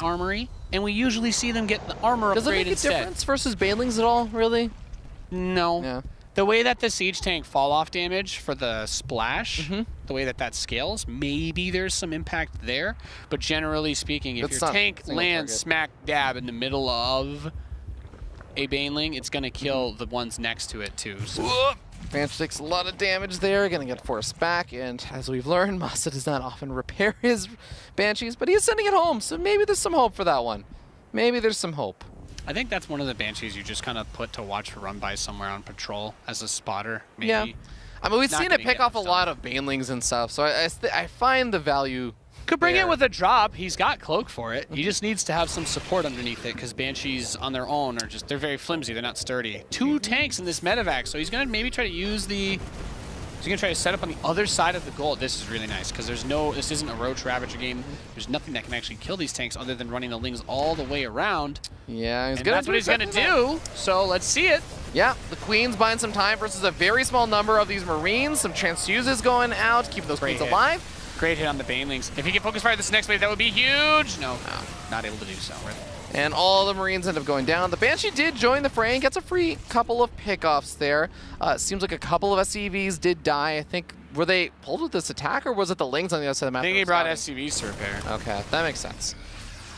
[SPEAKER 2] armory, and we usually see them get the armor
[SPEAKER 1] Does it
[SPEAKER 2] upgrade
[SPEAKER 1] make
[SPEAKER 2] instead.
[SPEAKER 1] a difference versus Banelings at all, really?
[SPEAKER 2] No.
[SPEAKER 1] Yeah.
[SPEAKER 2] The way that the siege tank fall-off damage for the splash, the way that scales, maybe there's some impact there. But generally speaking, if your tank lands smack dab in the middle of a Baneling, it's going to kill the ones next to it too. So.
[SPEAKER 1] Banshee takes a lot of damage there, going to get forced back. And as we've learned, MaSa does not often repair his Banshees, but he is sending it home. So maybe there's some hope for that one. Maybe there's some hope.
[SPEAKER 2] I think that's one of the Banshees you just kind of put to watch for run by somewhere on patrol as a spotter. Maybe.
[SPEAKER 1] Yeah. I mean, we've seen it pick off a lot
[SPEAKER 2] of
[SPEAKER 1] of Banelings and stuff, so I find the value.
[SPEAKER 2] Could bring
[SPEAKER 1] there.
[SPEAKER 2] it with a drop. He's got Cloak for it. He just needs to have some support underneath it because Banshees on their own are just, they're very flimsy. They're not sturdy. 2 tanks in this medevac, so he's going to maybe try to use the... He's going to try to set up on the other side of the goal. This is really nice because this isn't a Roach Ravager game. There's nothing that can actually kill these tanks other than running the Lings all the way around.
[SPEAKER 1] Yeah,
[SPEAKER 2] that's what he's going to do. So let's see it.
[SPEAKER 1] Yeah, the Queen's buying some time versus a very small number of these Marines. Some transfuses going out, keeping those Queens alive.
[SPEAKER 2] Great hit on the Banelings. If he can focus fire this next wave, that would be huge. No, not able to do so.
[SPEAKER 1] And all the Marines end up going down. The Banshee did join the fray and gets a free couple of pickoffs there. Seems like a couple of SCVs did die. I think, were they pulled with this attack, or was it the Lings on the other side of the map?
[SPEAKER 2] I think he brought SCVs to repair.
[SPEAKER 1] Okay, that makes sense.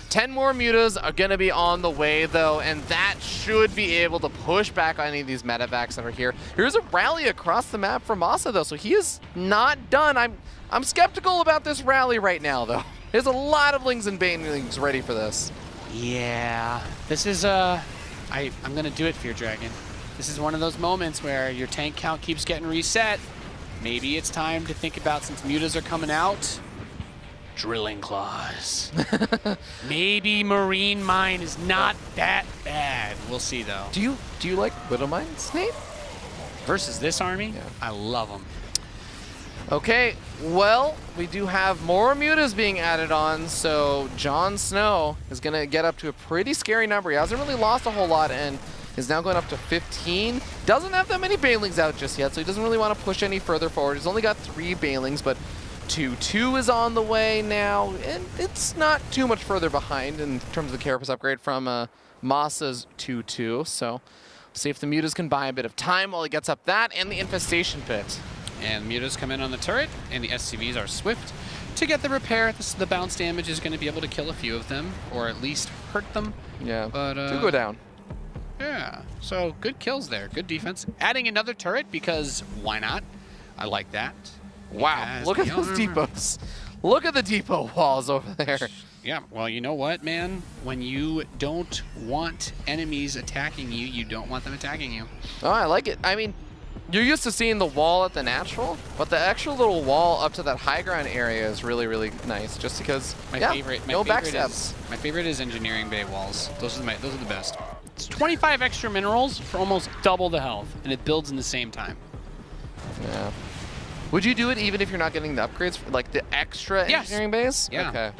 [SPEAKER 1] 10 more mutas are going to be on the way, though, and that should be able to push back on any of these medevacs that are here. Here's a rally across the map from MaSa, though, so he is not done. I'm skeptical about this rally right now, though. There's a lot of Lings and Banelings ready for this.
[SPEAKER 2] Yeah, this is I'm gonna do it, Fear Dragon. This is one of those moments where your tank count keeps getting reset. Maybe it's time to think about, since mutas are coming out, Drilling Claws. Maybe Marine Mine is not that bad. We'll see though.
[SPEAKER 1] Do you like Widow Mines, Nate?
[SPEAKER 2] Versus this army?
[SPEAKER 1] Yeah.
[SPEAKER 2] I love them.
[SPEAKER 1] Okay, well, we do have more mutas being added on, so JonSnow is going to get up to a pretty scary number. He hasn't really lost a whole lot and is now going up to 15. Doesn't have that many Banelings out just yet, so he doesn't really want to push any further forward. He's only got 3 Banelings, but 2-2 is on the way now, and it's not too much further behind in terms of the Carapace upgrade from MaSa's 2-2, so see if the mutas can buy a bit of time while he gets up that and the Infestation Pit.
[SPEAKER 2] And mutas come in on the turret, and the SCVs are swift to get the repair. The bounce damage is going to be able to kill a few of them, or at least hurt them.
[SPEAKER 1] Yeah,
[SPEAKER 2] but
[SPEAKER 1] do go down.
[SPEAKER 2] Yeah, so good kills there, good defense. Adding another turret, because why not? I like that.
[SPEAKER 1] Wow, look at those depots. Look at the depot walls over there.
[SPEAKER 2] Yeah, well, you know what, man? When you don't want enemies attacking you, you don't want them attacking you.
[SPEAKER 1] Oh, I like it. I mean, you're used to seeing the wall at the natural, but the extra little wall up to that high ground area is really, really nice. Just because,
[SPEAKER 2] my favorite
[SPEAKER 1] backstabs.
[SPEAKER 2] My favorite is engineering bay walls. Those are the best. It's 25 extra minerals for almost double the health, and it builds in the same time.
[SPEAKER 1] Yeah. Would you do it even if you're not getting the upgrades, like the extra engineering base?
[SPEAKER 2] Yeah.
[SPEAKER 1] Okay.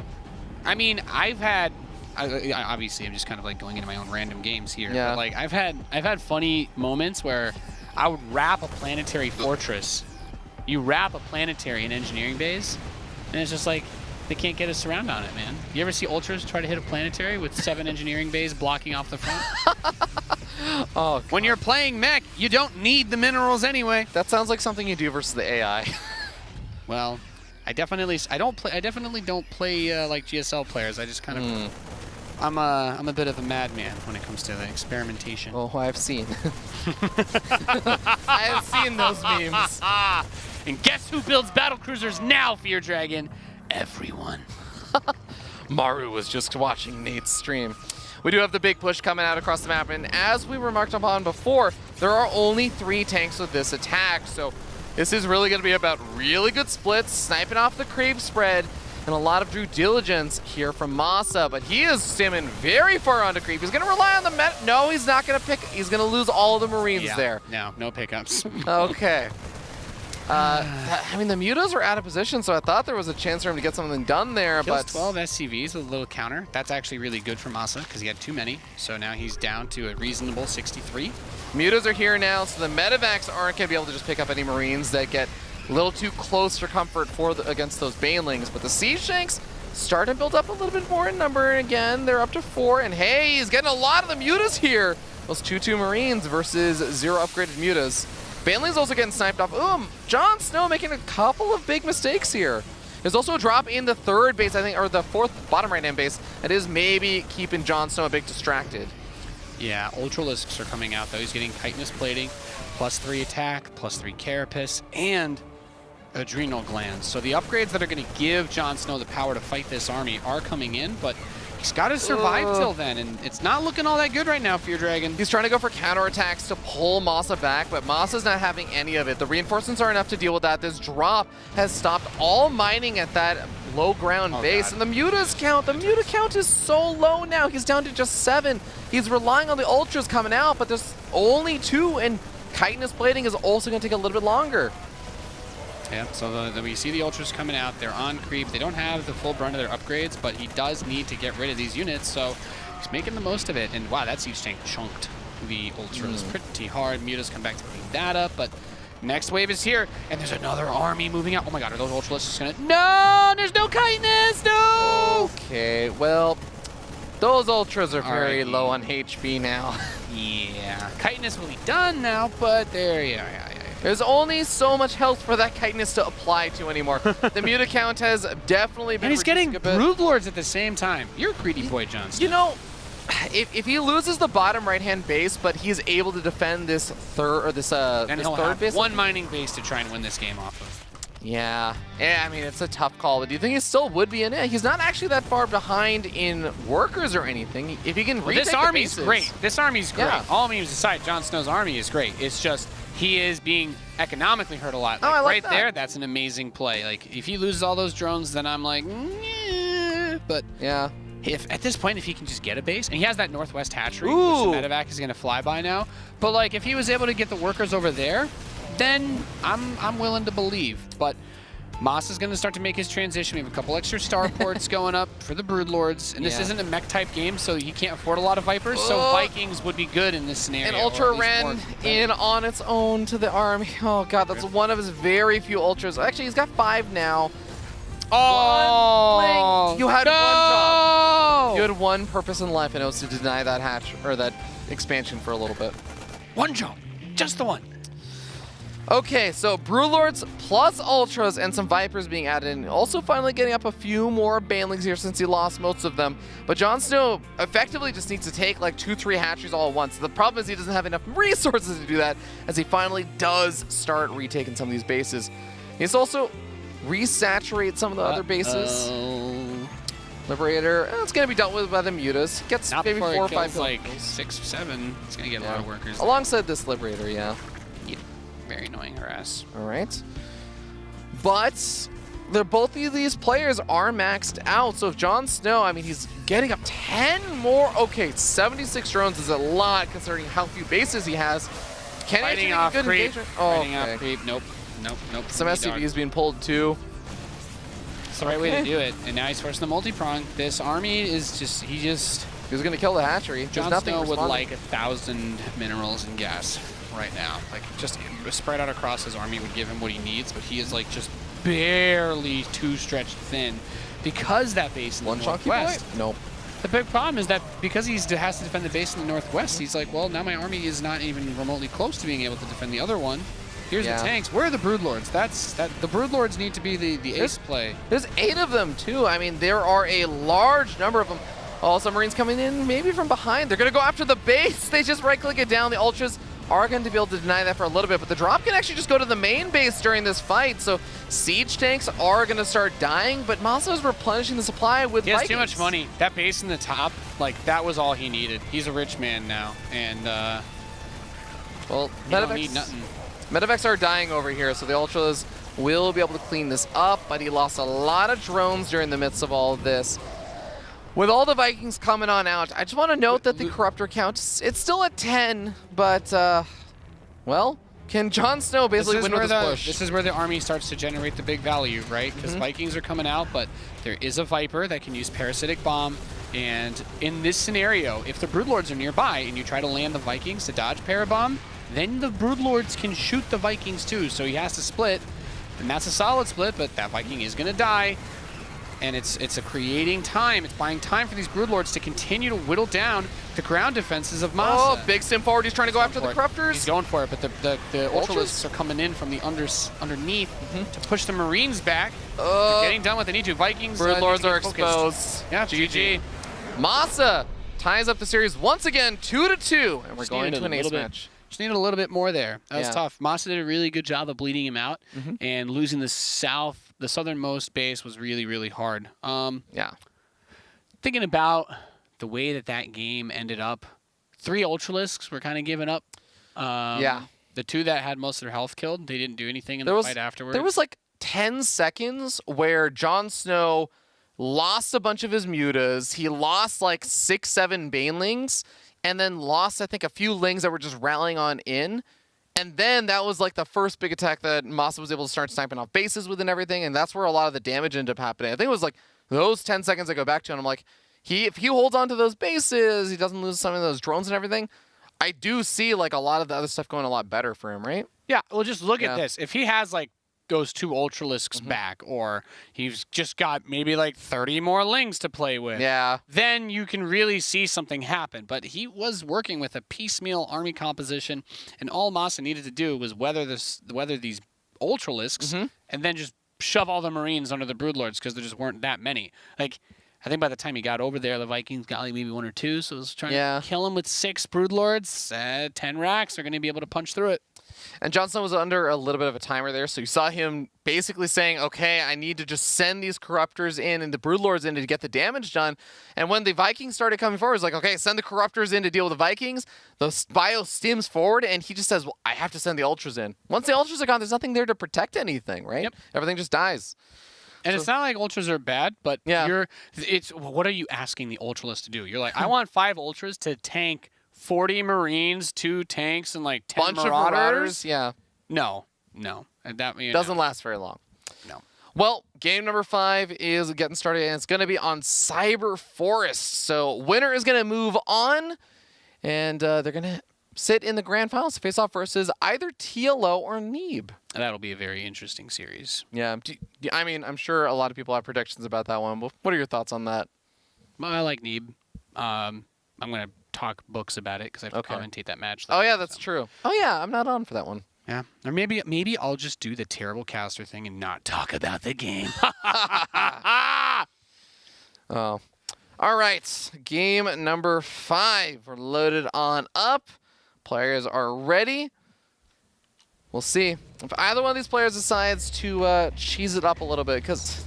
[SPEAKER 2] I mean, I've had, obviously I'm just kind of like going into my own random games here,
[SPEAKER 1] Yeah.
[SPEAKER 2] but like I've had funny moments where I would wrap a planetary fortress. You wrap a planetary in engineering base, and it's just like, they can't get a surround on it, man. You ever see Ultras try to hit a planetary with 7 engineering bays blocking off the front?
[SPEAKER 1] Oh,
[SPEAKER 2] when you're playing mech, you don't need the minerals anyway.
[SPEAKER 1] that sounds like something you do versus the AI.
[SPEAKER 2] Well, I definitely don't play like GSL players. I just kind of I'm a bit of a madman when it comes to the experimentation.
[SPEAKER 1] Oh, I've seen. I have seen those memes.
[SPEAKER 2] And guess who builds battle cruisers now, Fear Dragon? Everyone.
[SPEAKER 1] Maru was just watching Nate's stream. We do have the big push coming out across the map, and as we remarked upon before, there are only 3 tanks with this attack, so this is really going to be about really good splits, sniping off the creep spread, and a lot of due diligence here from MaSa, but he is stimming very far onto creep. He's going to rely on the met. No, he's not going to pick. He's going to lose all of the Marines there.
[SPEAKER 2] No pickups.
[SPEAKER 1] Okay. I mean, the mutas are out of position, so I thought there was a chance for him to get something done there.
[SPEAKER 2] Kills
[SPEAKER 1] but
[SPEAKER 2] 12 SCVs with a little counter. That's actually really good for MaSa because he had too many. So now he's down to a reasonable 63.
[SPEAKER 1] Mutas are here now, so the medevacs aren't going to be able to just pick up any Marines that get a little too close for comfort against those banelings. But the Siege Tanks starting to build up a little bit more in number. And again, they're up to 4. And hey, he's getting a lot of the mutas here. Those 2-2 Marines versus 0 upgraded mutas. Baneling's also getting sniped off. JonSnow making a couple of big mistakes here. There's also a drop in the 3rd base, I think, or the 4th bottom right-hand base. That is maybe keeping JonSnow a bit distracted.
[SPEAKER 2] Yeah, Ultralisks are coming out, though. He's getting chitinous plating, +3 attack, +3 carapace, and adrenal glands. So the upgrades that are going to give JonSnow the power to fight this army are coming in, but he's got to survive till then, and it's not looking all that good right now, Fear Dragon.
[SPEAKER 1] He's trying to go for counterattacks to pull MaSa back, but MaSa's not having any of it. The reinforcements are enough to deal with that. This drop has stopped all mining at that low ground base,
[SPEAKER 2] God.
[SPEAKER 1] and the muta count is so low now. He's down to just 7. He's relying on the ultras coming out, but there's only 2, and chitinous plating is also going to take a little bit longer.
[SPEAKER 2] Yeah, so we see the Ultras coming out. They're on creep. They don't have the full brunt of their upgrades, but he does need to get rid of these units, so he's making the most of it. And wow, that Siege Tank chunked the Ultras pretty hard. Mutas come back to clean that up, but next wave is here, and there's another army moving out. Oh my god, are those Ultralists just gonna... No! There's no chitinous! No!
[SPEAKER 1] Okay, well, those ultras are very low on HP now.
[SPEAKER 2] Yeah. Chitinous will be done now, but there, yeah.
[SPEAKER 1] There's only so much health for that chitinous to apply to anymore. The muta count has definitely been
[SPEAKER 2] And he's getting
[SPEAKER 1] a bit.
[SPEAKER 2] Broodlords at the same time. You're a greedy boy, JonSnow.
[SPEAKER 1] You know, if he loses the bottom right-hand base, but he's able to defend this third
[SPEAKER 2] then
[SPEAKER 1] this
[SPEAKER 2] he'll
[SPEAKER 1] third
[SPEAKER 2] have
[SPEAKER 1] base,
[SPEAKER 2] one mining base to try and win this game off of.
[SPEAKER 1] yeah, I mean it's a tough call. But do you think he still would be in it? He's not actually that far behind in workers or anything. If he can retake
[SPEAKER 2] This
[SPEAKER 1] the
[SPEAKER 2] army's
[SPEAKER 1] bases.
[SPEAKER 2] great. This army's great.
[SPEAKER 1] Yeah.
[SPEAKER 2] All memes aside, JonSnow's army is great. It's just he is being economically hurt a lot.
[SPEAKER 1] I like
[SPEAKER 2] right
[SPEAKER 1] that.
[SPEAKER 2] there, that's an amazing play. Like if he loses all those drones, then I'm like, but
[SPEAKER 1] Yeah.
[SPEAKER 2] if at this point, if he can just get a base, and he has that northwest hatchery,
[SPEAKER 1] Ooh.
[SPEAKER 2] which the medevac is going to fly by now. But like if he was able to get the workers over there, then I'm willing to believe. But MaSa's going to start to make his transition. We have a couple extra starports going up for the Broodlords, and this isn't a mech type game, so you can't afford a lot of Vipers. So Vikings would be good in this scenario.
[SPEAKER 1] And Ultra ran in on its own to the army. Oh god, that's one of his very few ultras. Actually, he's got 5 now.
[SPEAKER 2] Oh,
[SPEAKER 1] you had one job. You had one purpose in life, and it was to deny that hatch or that expansion for a little bit.
[SPEAKER 2] One job, just the one.
[SPEAKER 1] Okay, so Broodlords plus Ultras and some Vipers being added in. Also finally getting up a few more Banelings here since he lost most of them. But JonSnow effectively just needs to take like 2-3 hatcheries all at once. The problem is he doesn't have enough resources to do that as he finally does start retaking some of these bases. He's also resaturate some of the other bases. Liberator, it's going to be dealt with by the mutas. Gets
[SPEAKER 2] Not
[SPEAKER 1] maybe
[SPEAKER 2] before
[SPEAKER 1] 4 or
[SPEAKER 2] it
[SPEAKER 1] 5
[SPEAKER 2] kills, like 6 or 7. It's going to get a lot of workers.
[SPEAKER 1] Alongside this Liberator, yeah.
[SPEAKER 2] Very annoying harass.
[SPEAKER 1] All right. But both of these players are maxed out. So if JonSnow, I mean, he's getting up 10 more. Okay, 76 drones is a lot considering how few bases he has. Can he actually make a good engagement? Oh,
[SPEAKER 2] Fighting off creep. Nope.
[SPEAKER 1] Some SCV is being pulled too.
[SPEAKER 2] It's the right way to do it. And now he's forcing the multi-prong. This army is just, he was
[SPEAKER 1] going to kill the hatchery.
[SPEAKER 2] JonSnow would like 1,000 minerals and gas right now. Like, just spread out across his army would give him what he needs, but he is like just barely too stretched thin because that base in the northwest.
[SPEAKER 1] Nope.
[SPEAKER 2] The big problem is that because he has to defend the base in the northwest, he's like, well, now my army is not even remotely close to being able to defend the other one. Here's the tanks. Where are the Broodlords? The Broodlords need to be the ace play.
[SPEAKER 1] There's 8 of them too. I mean, there are a large number of them. Oh, some Marines coming in maybe from behind. They're going to go after the base. They just right-click it down. The Ultras are going to be able to deny that for a little bit, but the drop can actually just go to the main base during this fight. So siege tanks are going to start dying, but MaSa is replenishing the supply with
[SPEAKER 2] He has
[SPEAKER 1] Vikings.
[SPEAKER 2] too much money. That base in the top, like, that was all he needed. He's a rich man now, and
[SPEAKER 1] well,
[SPEAKER 2] he don't need nothing.
[SPEAKER 1] Medevacs are dying over here, so the Ultras will be able to clean this up, but he lost a lot of drones during the midst of all of this. With all the Vikings coming on out, I just want to note that the Corruptor count, it's still at 10, but, well, can JonSnow basically win with this push?
[SPEAKER 2] This is where the army starts to generate the big value, right? Because Vikings are coming out, but there is a Viper that can use Parasitic Bomb, and in this scenario, if the Broodlords are nearby and you try to land the Vikings to dodge Parabomb, then the Broodlords can shoot the Vikings too, so he has to split, and that's a solid split, but that Viking is going to die. And it's a creating time. It's buying time for these Broodlords to continue to whittle down the ground defenses of MaSa.
[SPEAKER 1] Oh, big stim forward. He's trying to go after the Corruptors.
[SPEAKER 2] He's going for it, but the Ultralisks are coming in from the underneath to push the Marines back. They're getting done what they need to. Vikings.
[SPEAKER 1] Broodlords are exposed.
[SPEAKER 2] Yeah, GG.
[SPEAKER 1] MaSa ties up the series once again, 2-2, and we're going to an ace match.
[SPEAKER 2] Just needed a little bit more there. That was tough. MaSa did a really good job of bleeding him out, and losing the southernmost base was really, really hard. Thinking about the way that game ended up, 3 Ultralisks were kind of giving up. The 2 that had most of their health killed, they didn't do anything in the fight afterwards.
[SPEAKER 1] There was like 10 seconds where JonSnow lost a bunch of his mutas. He lost like 6-7 banelings, and then lost, I think, a few lings that were just rallying on in. And then that was like the first big attack that MaSa was able to start sniping off bases with and everything, and that's where a lot of the damage ended up happening. I think it was like those 10 seconds I go back to, and I'm like, if he holds on to those bases, he doesn't lose some of those drones and everything, I do see like a lot of the other stuff going a lot better for him, right?
[SPEAKER 2] Yeah, well, just look at this. If he has like those 2 Ultralisks back, or he's just got maybe like 30 more lings to play with, then you can really see something happen. But he was working with a piecemeal army composition, and all MaSa needed to do was weather these Ultralisks, and then just shove all the Marines under the Broodlords, because there just weren't that many. Like, I think by the time he got over there, the Vikings got like maybe 1 or 2, so it was trying to kill him with 6 Broodlords. 10 racks are going to be able to punch through it.
[SPEAKER 1] And JonSnow was under a little bit of a timer there, so you saw him basically saying, okay, I need to just send these Corruptors in and the Broodlords in to get the damage done. And when the Vikings started coming forward, it's like, okay, send the Corruptors in to deal with the Vikings. The bio steams forward, and he just says, well, I have to send the Ultras in. Once the Ultras are gone, there's nothing there to protect anything, right?
[SPEAKER 2] Yep.
[SPEAKER 1] Everything just dies.
[SPEAKER 2] And it's not like Ultras are bad, but what are you asking the Ultralist to do? You're like, I want 5 Ultras to tank 40 Marines, 2 tanks, and like 10 Marauders.
[SPEAKER 1] Yeah.
[SPEAKER 2] No. And that
[SPEAKER 1] doesn't last very long.
[SPEAKER 2] No.
[SPEAKER 1] Well, game number 5 is getting started, and it's going to be on Cyber Forest. So winner is going to move on, and they're going to sit in the grand finals to face off versus either TLO or Neeb.
[SPEAKER 2] That'll be a very interesting series.
[SPEAKER 1] Yeah. I mean, I'm sure a lot of people have predictions about that one, but what are your thoughts on that?
[SPEAKER 2] Well, I like Neeb. I'm going to talk books about it because I have to commentate that match.
[SPEAKER 1] Oh, yeah, that's true. Oh, yeah, I'm not on for that one.
[SPEAKER 2] Yeah. Or maybe I'll just do the terrible caster thing and not talk about the game.
[SPEAKER 1] Oh. All right. Game number 5. We're loaded on up. Players are ready. We'll see if either one of these players decides to cheese it up a little bit, because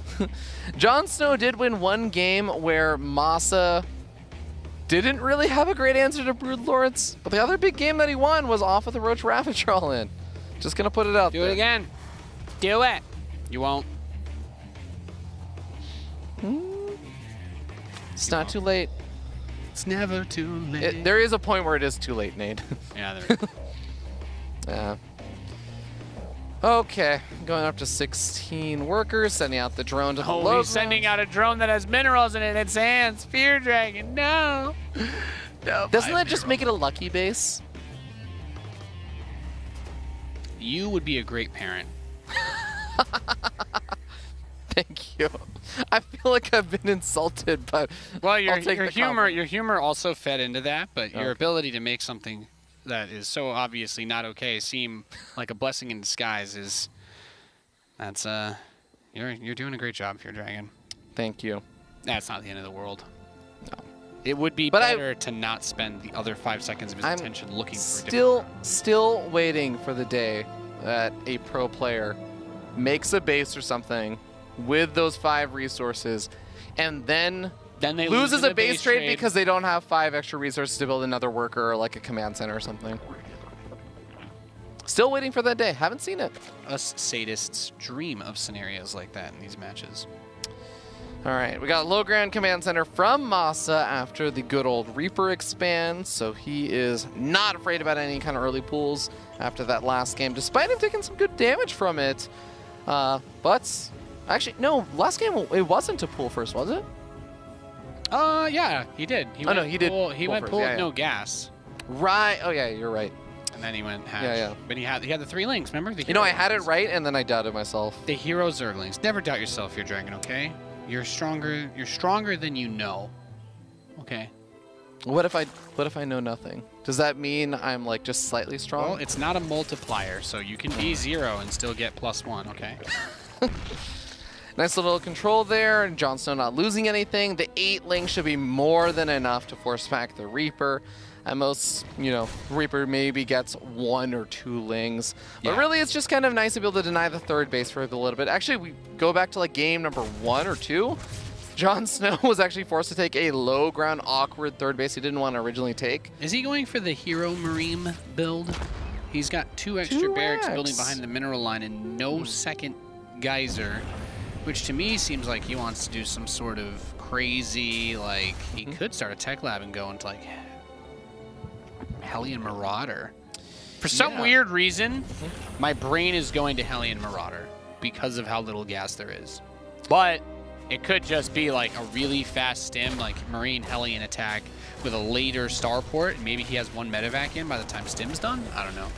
[SPEAKER 1] JonSnow did win one game where MaSa didn't really have a great answer to Broodlords, but the other big game that he won was off with a Roach Ravatrol in. Just going to put it out there.
[SPEAKER 2] Do it again. Do it. You won't.
[SPEAKER 1] It's not too late.
[SPEAKER 2] It's never too late.
[SPEAKER 1] There is a point where it is too late, Nate.
[SPEAKER 2] Yeah, there is.
[SPEAKER 1] Yeah. Okay, going up to 16 workers, sending out the drone to the low
[SPEAKER 2] he's sending out a drone that has minerals in it. Its hands. Fear Dragon. No. No.
[SPEAKER 1] Doesn't that just make it a lucky base?
[SPEAKER 2] You would be a great parent.
[SPEAKER 1] Thank you. I feel like I've been insulted, but
[SPEAKER 2] well, your
[SPEAKER 1] humor
[SPEAKER 2] also fed into that, but your ability to make something that is so obviously not okay seem like a blessing in disguise is you're doing a great job here, Dragon.
[SPEAKER 1] Thank you.
[SPEAKER 2] That's not the end of the world.
[SPEAKER 1] No.
[SPEAKER 2] It would be better to not spend the other 5 seconds of his attention looking for a different
[SPEAKER 1] still waiting for the day that a pro player makes a base or something with those 5 resources, and then
[SPEAKER 2] they
[SPEAKER 1] loses a base trade because they don't have 5 extra resources to build another worker or like a command center or something. Still waiting for that day. Haven't seen it.
[SPEAKER 2] Us sadists dream of scenarios like that in these matches.
[SPEAKER 1] All right, we got low ground command center from MaSa after the good old Reaper expand, so he is not afraid about any kind of early pulls after that last game, despite him taking some good damage from it. But actually, no, last game it wasn't a pull first, was it?
[SPEAKER 2] Yeah, he did. He went pull with no gas.
[SPEAKER 1] Right. Oh yeah, you're right.
[SPEAKER 2] And then he went hatch.
[SPEAKER 1] Yeah.
[SPEAKER 2] But he had the 3 links. Remember?
[SPEAKER 1] I had it right, and then I doubted myself.
[SPEAKER 2] The hero Zerglings. Never doubt yourself, your Dragon. Okay. You're stronger. You're stronger than you know. Okay.
[SPEAKER 1] What if I know nothing? Does that mean I'm like just slightly strong?
[SPEAKER 2] Well, it's not a multiplier, so you can be 0 and still get +1. Okay.
[SPEAKER 1] Nice little control there, and JonSnow not losing anything. The 8 link should be more than enough to force back the Reaper. At most, Reaper maybe gets 1 or 2 lings.
[SPEAKER 2] Yeah.
[SPEAKER 1] But really, it's just kind of nice to be able to deny the 3rd base for a little bit. Actually, we go back to like game number 1 or 2. JonSnow was actually forced to take a low ground, awkward 3rd base he didn't want to originally take.
[SPEAKER 2] Is he going for the Hero Marine build? He's got 2 extra barracks building behind the mineral line and no second geyser, which to me seems like he wants to do some sort of crazy, like, he could start a tech lab and go into like Hellion Marauder. For some weird reason, my brain is going to Hellion Marauder because of how little gas there is. But it could just be like a really fast stim, like Marine Hellion attack with a later starport, and maybe he has 1 medevac in by the time stim's done. I don't know.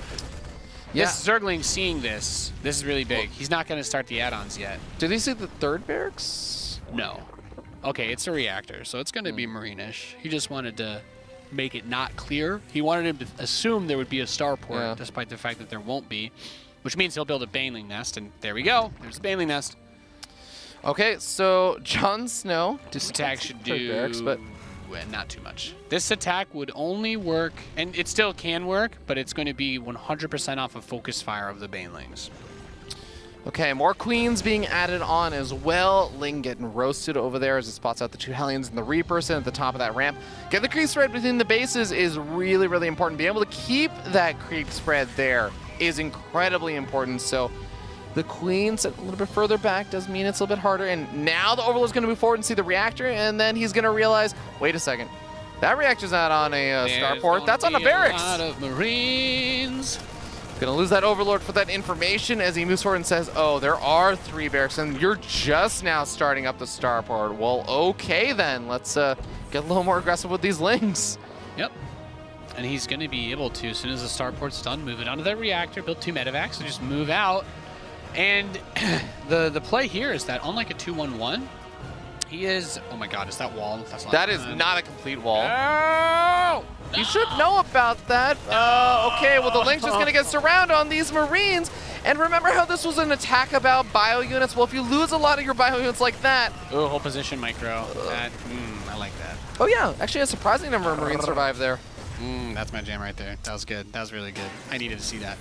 [SPEAKER 2] Yeah. This Zergling seeing this is really big. He's not going to start the add-ons yet.
[SPEAKER 1] Did he see the 3rd barracks?
[SPEAKER 2] No. Okay, it's a reactor, so it's going to be Marine-ish. He just wanted to make it not clear. He wanted him to assume there would be a starport, despite the fact that there won't be, which means he'll build a Baneling nest, and there we go. There's a Baneling nest.
[SPEAKER 1] Okay, so JonSnow.
[SPEAKER 2] This attack should do
[SPEAKER 1] barracks, but
[SPEAKER 2] not too much. This attack would only work, and it still can work, but it's going to be 100% off of focus fire of the Banelings.
[SPEAKER 1] Okay, more queens being added on as well. Ling getting roasted over there as it spots out the 2 Hellions and the Reaper sitting at the top of that ramp. Get the creep spread within the bases is really, really important. Being able to keep that creep spread there is incredibly important. So the queens a little bit further back does mean it's a little bit harder. And now the Overlord's going to move forward and see the reactor, and then he's going to realize, wait a second, that reactor's not on a starport. That's on a barracks.
[SPEAKER 2] A lot of Marines.
[SPEAKER 1] Gonna lose that Overlord for that information as he moves forward and says, oh, there are 3 barracks, and you're just now starting up the starport. Well, okay then. Let's get a little more aggressive with these lings.
[SPEAKER 2] Yep. And he's going to be able to, as soon as the starport's done, move it onto that reactor, build 2 medevacs, so just move out. And the play here is that unlike a 2-1-1, he is, oh my god, is that wall?
[SPEAKER 1] That is not a complete wall.
[SPEAKER 2] No!
[SPEAKER 1] You should know about that. Okay, well, the Link's just going to get surrounded on these Marines. And remember how this was an attack about bio units? Well, if you lose a lot of your bio units like that.
[SPEAKER 2] Oh, whole position micro. I like that.
[SPEAKER 1] Oh, yeah. Actually, a surprising number of Marines survived there.
[SPEAKER 2] That's my jam right there. That was good. That was really good. I needed to see that.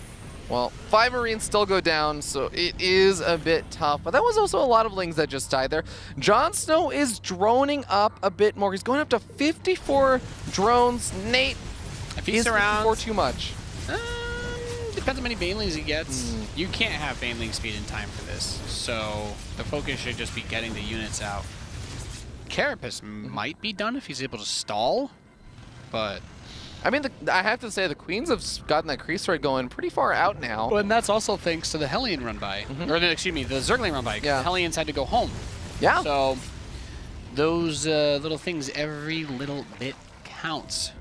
[SPEAKER 1] Well, 5 Marines still go down, so it is a bit tough. But that was also a lot of Lings that just died there. JonSnow is droning up a bit more. He's going up to 54 drones. Nate,
[SPEAKER 2] if he
[SPEAKER 1] is
[SPEAKER 2] surrounds
[SPEAKER 1] 54 too much?
[SPEAKER 2] Depends how many Banelings he gets. You can't have Baneling speed in time for this, so the focus should just be getting the units out. Carapace might be done if he's able to stall, but...
[SPEAKER 1] I mean, I have to say, the Queens have gotten that crease rate going pretty far out now.
[SPEAKER 2] Well, and that's also thanks to the Hellion run by. Or, excuse me, the Zergling run by.
[SPEAKER 1] Yeah.
[SPEAKER 2] The Hellions had to go home.
[SPEAKER 1] Yeah.
[SPEAKER 2] So those little things, every little bit counts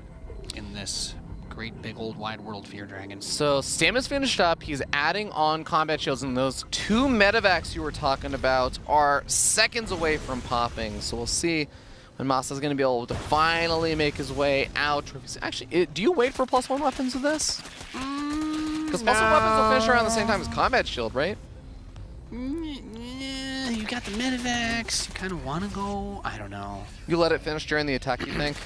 [SPEAKER 2] in this great big old wide world Fear Dragon.
[SPEAKER 1] So Stam is finished up. He's adding on combat shields, and those 2 medevacs you were talking about are seconds away from popping. So we'll see when MaSa's going to be able to finally make his way out. Actually, do you wait for +1 weapons with this? Because +1 weapons will finish around the same time as combat shield, right?
[SPEAKER 2] You got the medevacs. You kind of want to go. I don't know.
[SPEAKER 1] You let it finish during the attack, you think?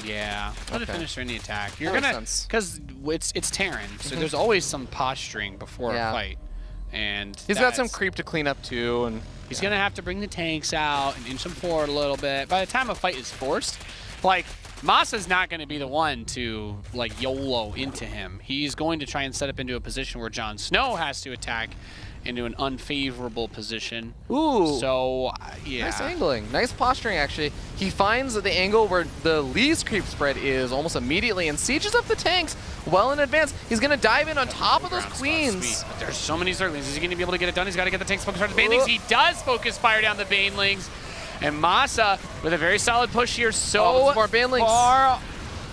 [SPEAKER 2] Yeah, let it finish during the attack. You're
[SPEAKER 1] That
[SPEAKER 2] gonna,
[SPEAKER 1] makes sense.
[SPEAKER 2] because it's Terran, so there's always some posturing before a fight, and
[SPEAKER 1] He's got some creep to clean up too, and
[SPEAKER 2] he's gonna have to bring the tanks out and inch them forward a little bit. By the time a fight is forced, like MaSa's not gonna be the one to like YOLO into him. He's going to try and set up into a position where JonSnow has to attack into an unfavorable position.
[SPEAKER 1] ooh.
[SPEAKER 2] So, yeah.
[SPEAKER 1] Nice angling. Nice posturing, actually. He finds the angle where the least creep spread is almost immediately and sieges up the tanks well in advance. He's going to dive in on top of those queens.
[SPEAKER 2] Sweet. But there's so many Zerglings. Is he going to be able to get it done? He's got to get the tanks focused on the Banelings. He does focus fire down the Banelings. And MaSa with a very solid push here. So
[SPEAKER 1] more Banelings.
[SPEAKER 2] far.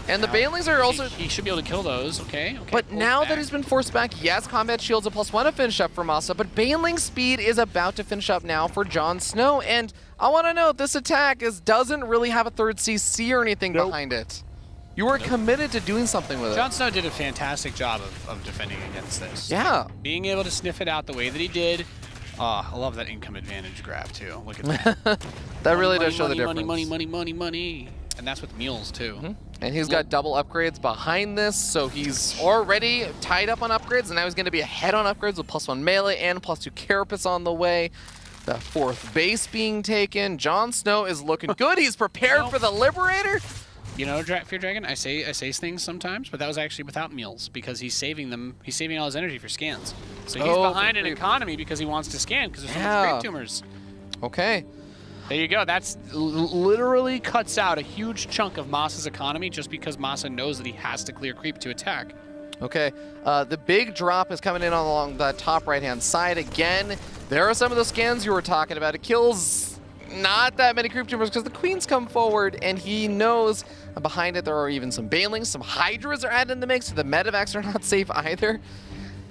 [SPEAKER 1] And the Banelings are also...
[SPEAKER 2] He should be able to kill those. Okay.
[SPEAKER 1] But now that he's been forced back, yes, combat shields a +1 to finish up for MaSa, but Baneling speed is about to finish up now for JonSnow. And I want to note, this attack doesn't really have a third CC or anything behind it. You were committed to doing something with it.
[SPEAKER 2] JonSnow did a fantastic job of defending against this.
[SPEAKER 1] Yeah.
[SPEAKER 2] Being able to sniff it out the way that he did. I love that income advantage grab, too. Look at that.
[SPEAKER 1] That really does show the difference.
[SPEAKER 2] Money. And that's with mules, too.
[SPEAKER 1] And he's got double upgrades behind this, so he's already tied up on upgrades, and now he's going to be ahead on upgrades with +1 melee and +2 carapace on the way. The 4th base being taken. JonSnow is looking good. He's prepared for the Liberator.
[SPEAKER 2] You know, Fear Dragon, I say things sometimes, but that was actually without meals because he's saving them. He's saving all his energy for scans. So he's behind in economy because he wants to scan because there's so much Great Tumors.
[SPEAKER 1] Okay.
[SPEAKER 2] There you go. That's literally cuts out a huge chunk of MaSa's economy just because MaSa knows that he has to clear creep to attack.
[SPEAKER 1] Okay. The big drop is coming in along the top right-hand side again. There are some of those scans you were talking about. It kills not that many creep tumors because the queens come forward, and he knows behind it there are even some Banelings. Some Hydras are added in the mix. The medevacs are not safe either.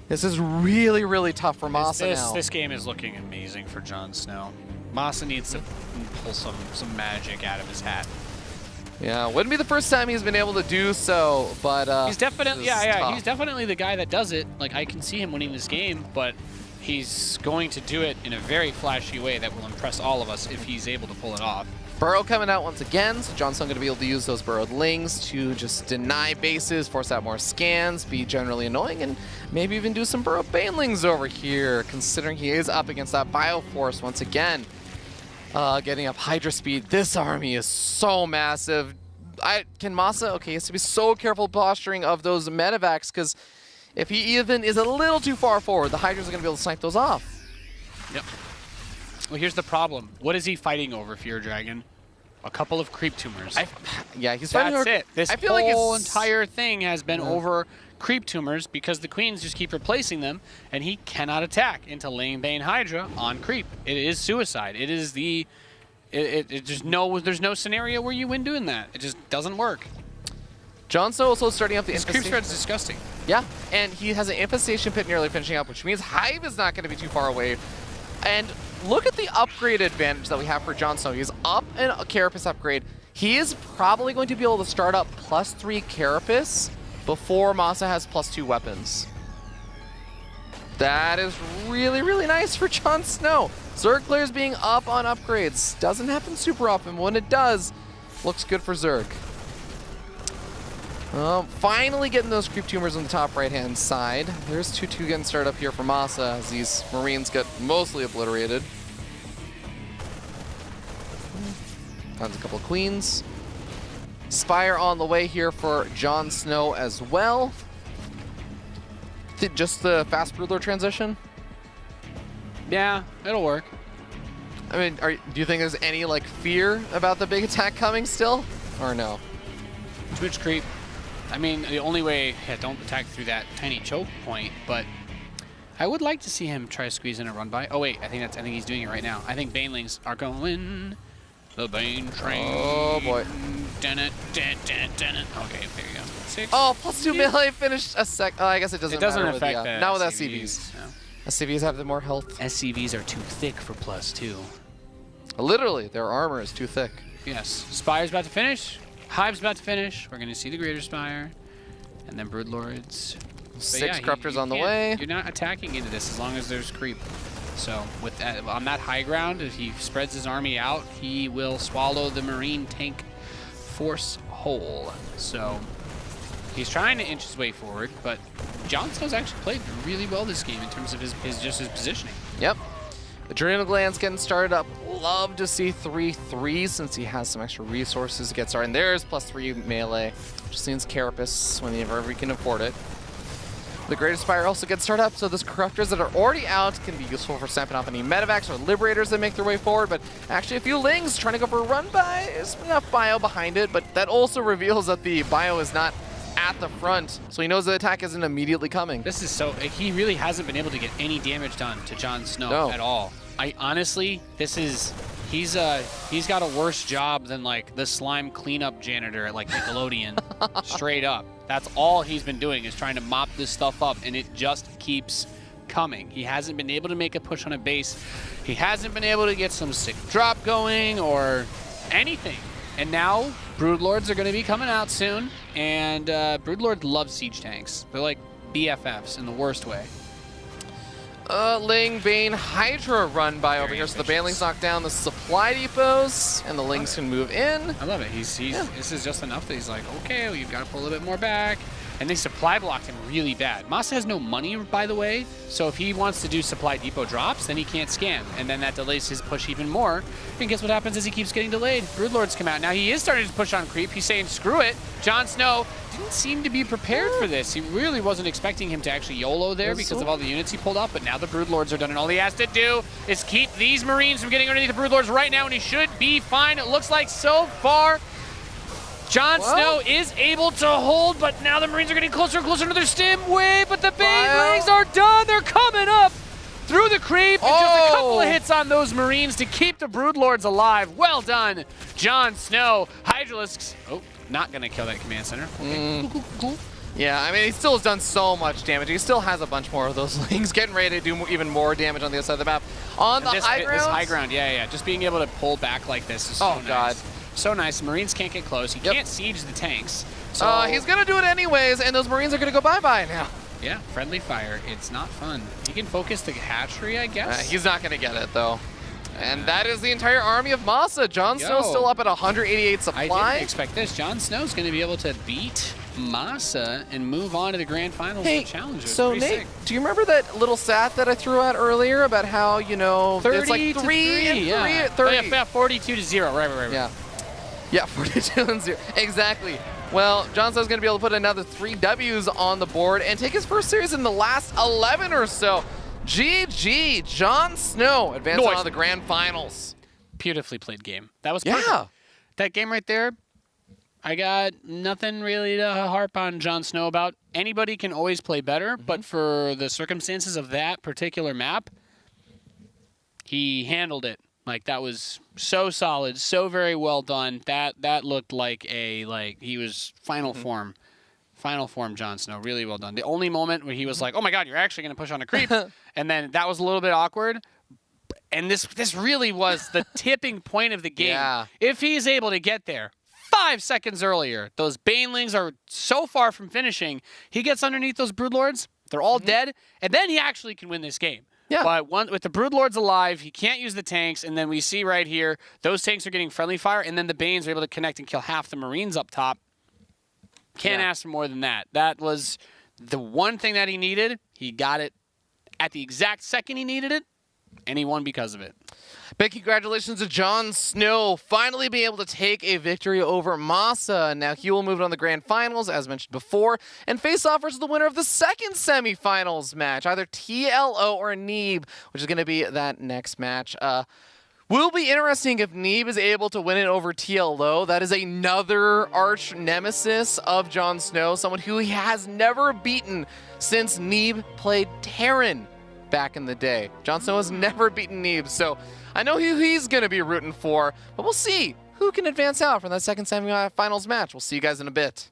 [SPEAKER 1] This is really, really tough for MaSa now.
[SPEAKER 2] This game is looking amazing for JonSnow. MaSa needs to pull some magic out of his hat.
[SPEAKER 1] Yeah, wouldn't be the first time he's been able to do so, but
[SPEAKER 2] he's definitely he's definitely the guy that does it. Like, I can see him winning this game, but he's going to do it in a very flashy way that will impress all of us if he's able to pull it off.
[SPEAKER 1] Burrow coming out once again, so JonSnow going to be able to use those burrowed lings to just deny bases, force out more scans, be generally annoying, and maybe even do some burrowed banelings over here, considering he is up against that Bioforce once again. Getting up Hydra speed. This army is so massive. Can MaSa, okay, he has to be so careful posturing of those medevacs, because if he even is a little too far forward, the Hydras are going to be able to snipe those off.
[SPEAKER 2] Yep. Well, here's the problem. What is he fighting over, Fear Dragon? A couple of creep tumors.
[SPEAKER 1] Yeah, he's fighting over...
[SPEAKER 2] That's it. This whole entire thing has been over creep tumors because the queens just keep replacing them, and he cannot attack into laying Bane Hydra on creep. It is suicide. It is the... there's no scenario where you win doing that. It just doesn't work.
[SPEAKER 1] JonSnow also starting up the
[SPEAKER 2] This creep spread is disgusting.
[SPEAKER 1] Yeah, and he has an infestation pit nearly finishing up, which means Hive is not going to be too far away. And look at the upgrade advantage that we have for JonSnow. He's up in a Carapace upgrade. He is probably going to be able to start up +3 Carapace before MaSa has +2 weapons. That is really, really nice for JonSnow. Zerg players being up on upgrades. Doesn't happen super often. When it does, looks good for Zerg. Finally getting those creep tumors on the top right-hand side. There's 2-2 getting started up here for MaSa as these Marines get mostly obliterated. Finds a couple of queens. Spire on the way here for JonSnow as well. Just the fast ruler transition?
[SPEAKER 2] Yeah, it'll work.
[SPEAKER 1] I mean, do you think there's any like fear about the big attack coming still, or no?
[SPEAKER 2] Too much creep. I mean, the only way, yeah, don't attack through that tiny choke point, but I would like to see him try to squeeze in a run by. Oh wait, I think he's doing it right now. I think Banelings are going. The Bane train.
[SPEAKER 1] Oh boy.
[SPEAKER 2] Dun it, dun, dun, dun it. Okay, there you go. 6.
[SPEAKER 1] Oh, +2 melee finished a sec. I guess it doesn't.
[SPEAKER 2] It doesn't
[SPEAKER 1] matter
[SPEAKER 2] affect
[SPEAKER 1] with
[SPEAKER 2] the
[SPEAKER 1] not with
[SPEAKER 2] SCVs.
[SPEAKER 1] SCVs.
[SPEAKER 2] No.
[SPEAKER 1] SCVs have the more health.
[SPEAKER 2] SCVs are too thick for +2.
[SPEAKER 1] Literally, their armor is too thick.
[SPEAKER 2] Yes. Spire's about to finish. Hive's about to finish. We're going to see the Greater Spire. And then Broodlords.
[SPEAKER 1] 6 Corruptors on the way.
[SPEAKER 2] You're not attacking into this as long as there's creep. So with that, on that high ground, if he spreads his army out, he will swallow the Marine tank force whole. So he's trying to inch his way forward, but JonSnow's actually played really well this game in terms of his positioning.
[SPEAKER 1] Yep. Adrenal glands getting started up. Love to see 3-3 since he has some extra resources to get started. And there's +3 melee. Just needs Carapace whenever we can afford it. The Greater Spire also gets started up, so those Corruptors that are already out can be useful for snapping off any Medevacs or Liberators that make their way forward, but actually a few Lings trying to go for a run by. There's enough bio behind it, but that also reveals that the bio is not at the front, so he knows the attack isn't immediately coming.
[SPEAKER 2] This is so, he really hasn't been able to get any damage done to JonSnow at all. I honestly, he's got a worse job than like the slime cleanup janitor at like Nickelodeon. Straight up. That's all he's been doing is trying to mop this stuff up, and it just keeps coming. He hasn't been able to make a push on a base. He hasn't been able to get some sick drop going or anything. And now Broodlords are going to be coming out soon, and Broodlords love siege tanks. They're like BFFs in the worst way.
[SPEAKER 1] Ling, Bane, Hydra run by over here, so the Banelings knock down the supply depots, and the Lings can move in.
[SPEAKER 2] I love it. This is just enough that he's like, okay, well, you've got to pull a little bit more back. And they supply blocked him really bad. MaSa has no money, by the way, so if he wants to do supply depot drops, then he can't scan, and then that delays his push even more. And guess what happens is he keeps getting delayed. Broodlords come out. Now he is starting to push on creep. He's saying, screw it. JonSnow didn't seem to be prepared for this. He really wasn't expecting him to actually YOLO there because of all the units he pulled up, but now the Broodlords are done, and all he has to do is keep these Marines from getting underneath the Broodlords right now, and he should be fine. It looks like so far JonSnow is able to hold, but now the Marines are getting closer and closer to their stim wave, but the Banelings are done. They're coming up through the creep, and just a couple of hits on those Marines to keep the Broodlords alive. Well done, JonSnow. Hydralisks, not going to kill that command center. Okay. Cool.
[SPEAKER 1] Yeah, I mean, he still has done so much damage. He still has a bunch more of those Lings getting ready to do even more damage on the other side of the map. On the high ground?
[SPEAKER 2] This high ground, yeah. Just being able to pull back like this is so nice.
[SPEAKER 1] God.
[SPEAKER 2] So nice. Marines can't get close. He can't siege the tanks. So
[SPEAKER 1] he's going to do it anyways, and those Marines are going to go bye-bye now.
[SPEAKER 2] Yeah, friendly fire. It's not fun. He can focus the hatchery, I guess.
[SPEAKER 1] He's not going to get it, though. And that is the entire army of MaSa. JonSnow's still up at 188 supply.
[SPEAKER 2] I didn't expect this. JonSnow's going to be able to beat MaSa and move on to the grand finals of the Challenger.
[SPEAKER 1] So Nate, do you remember that little stat that I threw out earlier about how, it's like 3 and 3?
[SPEAKER 2] Yeah, 42-0. Right.
[SPEAKER 1] Yeah, 42-0. Exactly. Well, JonSnow's going to be able to put another 3 Ws on the board and take his first series in the last 11 or so. GG, JonSnow advancing on to the grand finals.
[SPEAKER 2] Beautifully played game. That was perfect.
[SPEAKER 1] Yeah.
[SPEAKER 2] That game right there, I got nothing really to harp on JonSnow about. Anybody can always play better, but for the circumstances of that particular map, he handled it. Like, that was so solid, so very well done. That looked like he was final form. Final form JonSnow, really well done. The only moment where he was like, oh my god, you're actually going to push on a creep, and then that was a little bit awkward. And this really was the tipping point of the game.
[SPEAKER 1] Yeah.
[SPEAKER 2] If he's able to get there 5 seconds earlier, those Banelings are so far from finishing, he gets underneath those Broodlords, they're all dead, and then he actually can win this game.
[SPEAKER 1] Yeah.
[SPEAKER 2] But with the Broodlords alive, he can't use the tanks, and then we see right here, those tanks are getting friendly fire, and then the Banes are able to connect and kill half the Marines up top. Can't ask for more than that. That was the one thing that he needed. He got it at the exact second he needed it, and he won because of it.
[SPEAKER 1] Big congratulations to JonSnow, finally being able to take a victory over MaSa. Now he will move on to the grand finals, as mentioned before, and face off versus the winner of the second semifinals match, either TLO or Neeb, which is going to be that next match. Will be interesting if Neeb is able to win it over TLO. That is another arch nemesis of JonSnow, someone who he has never beaten since Neeb played Terran back in the day. JonSnow has never beaten Neeb, so I know who he's going to be rooting for, but we'll see who can advance out from that second semifinals match. We'll see you guys in a bit.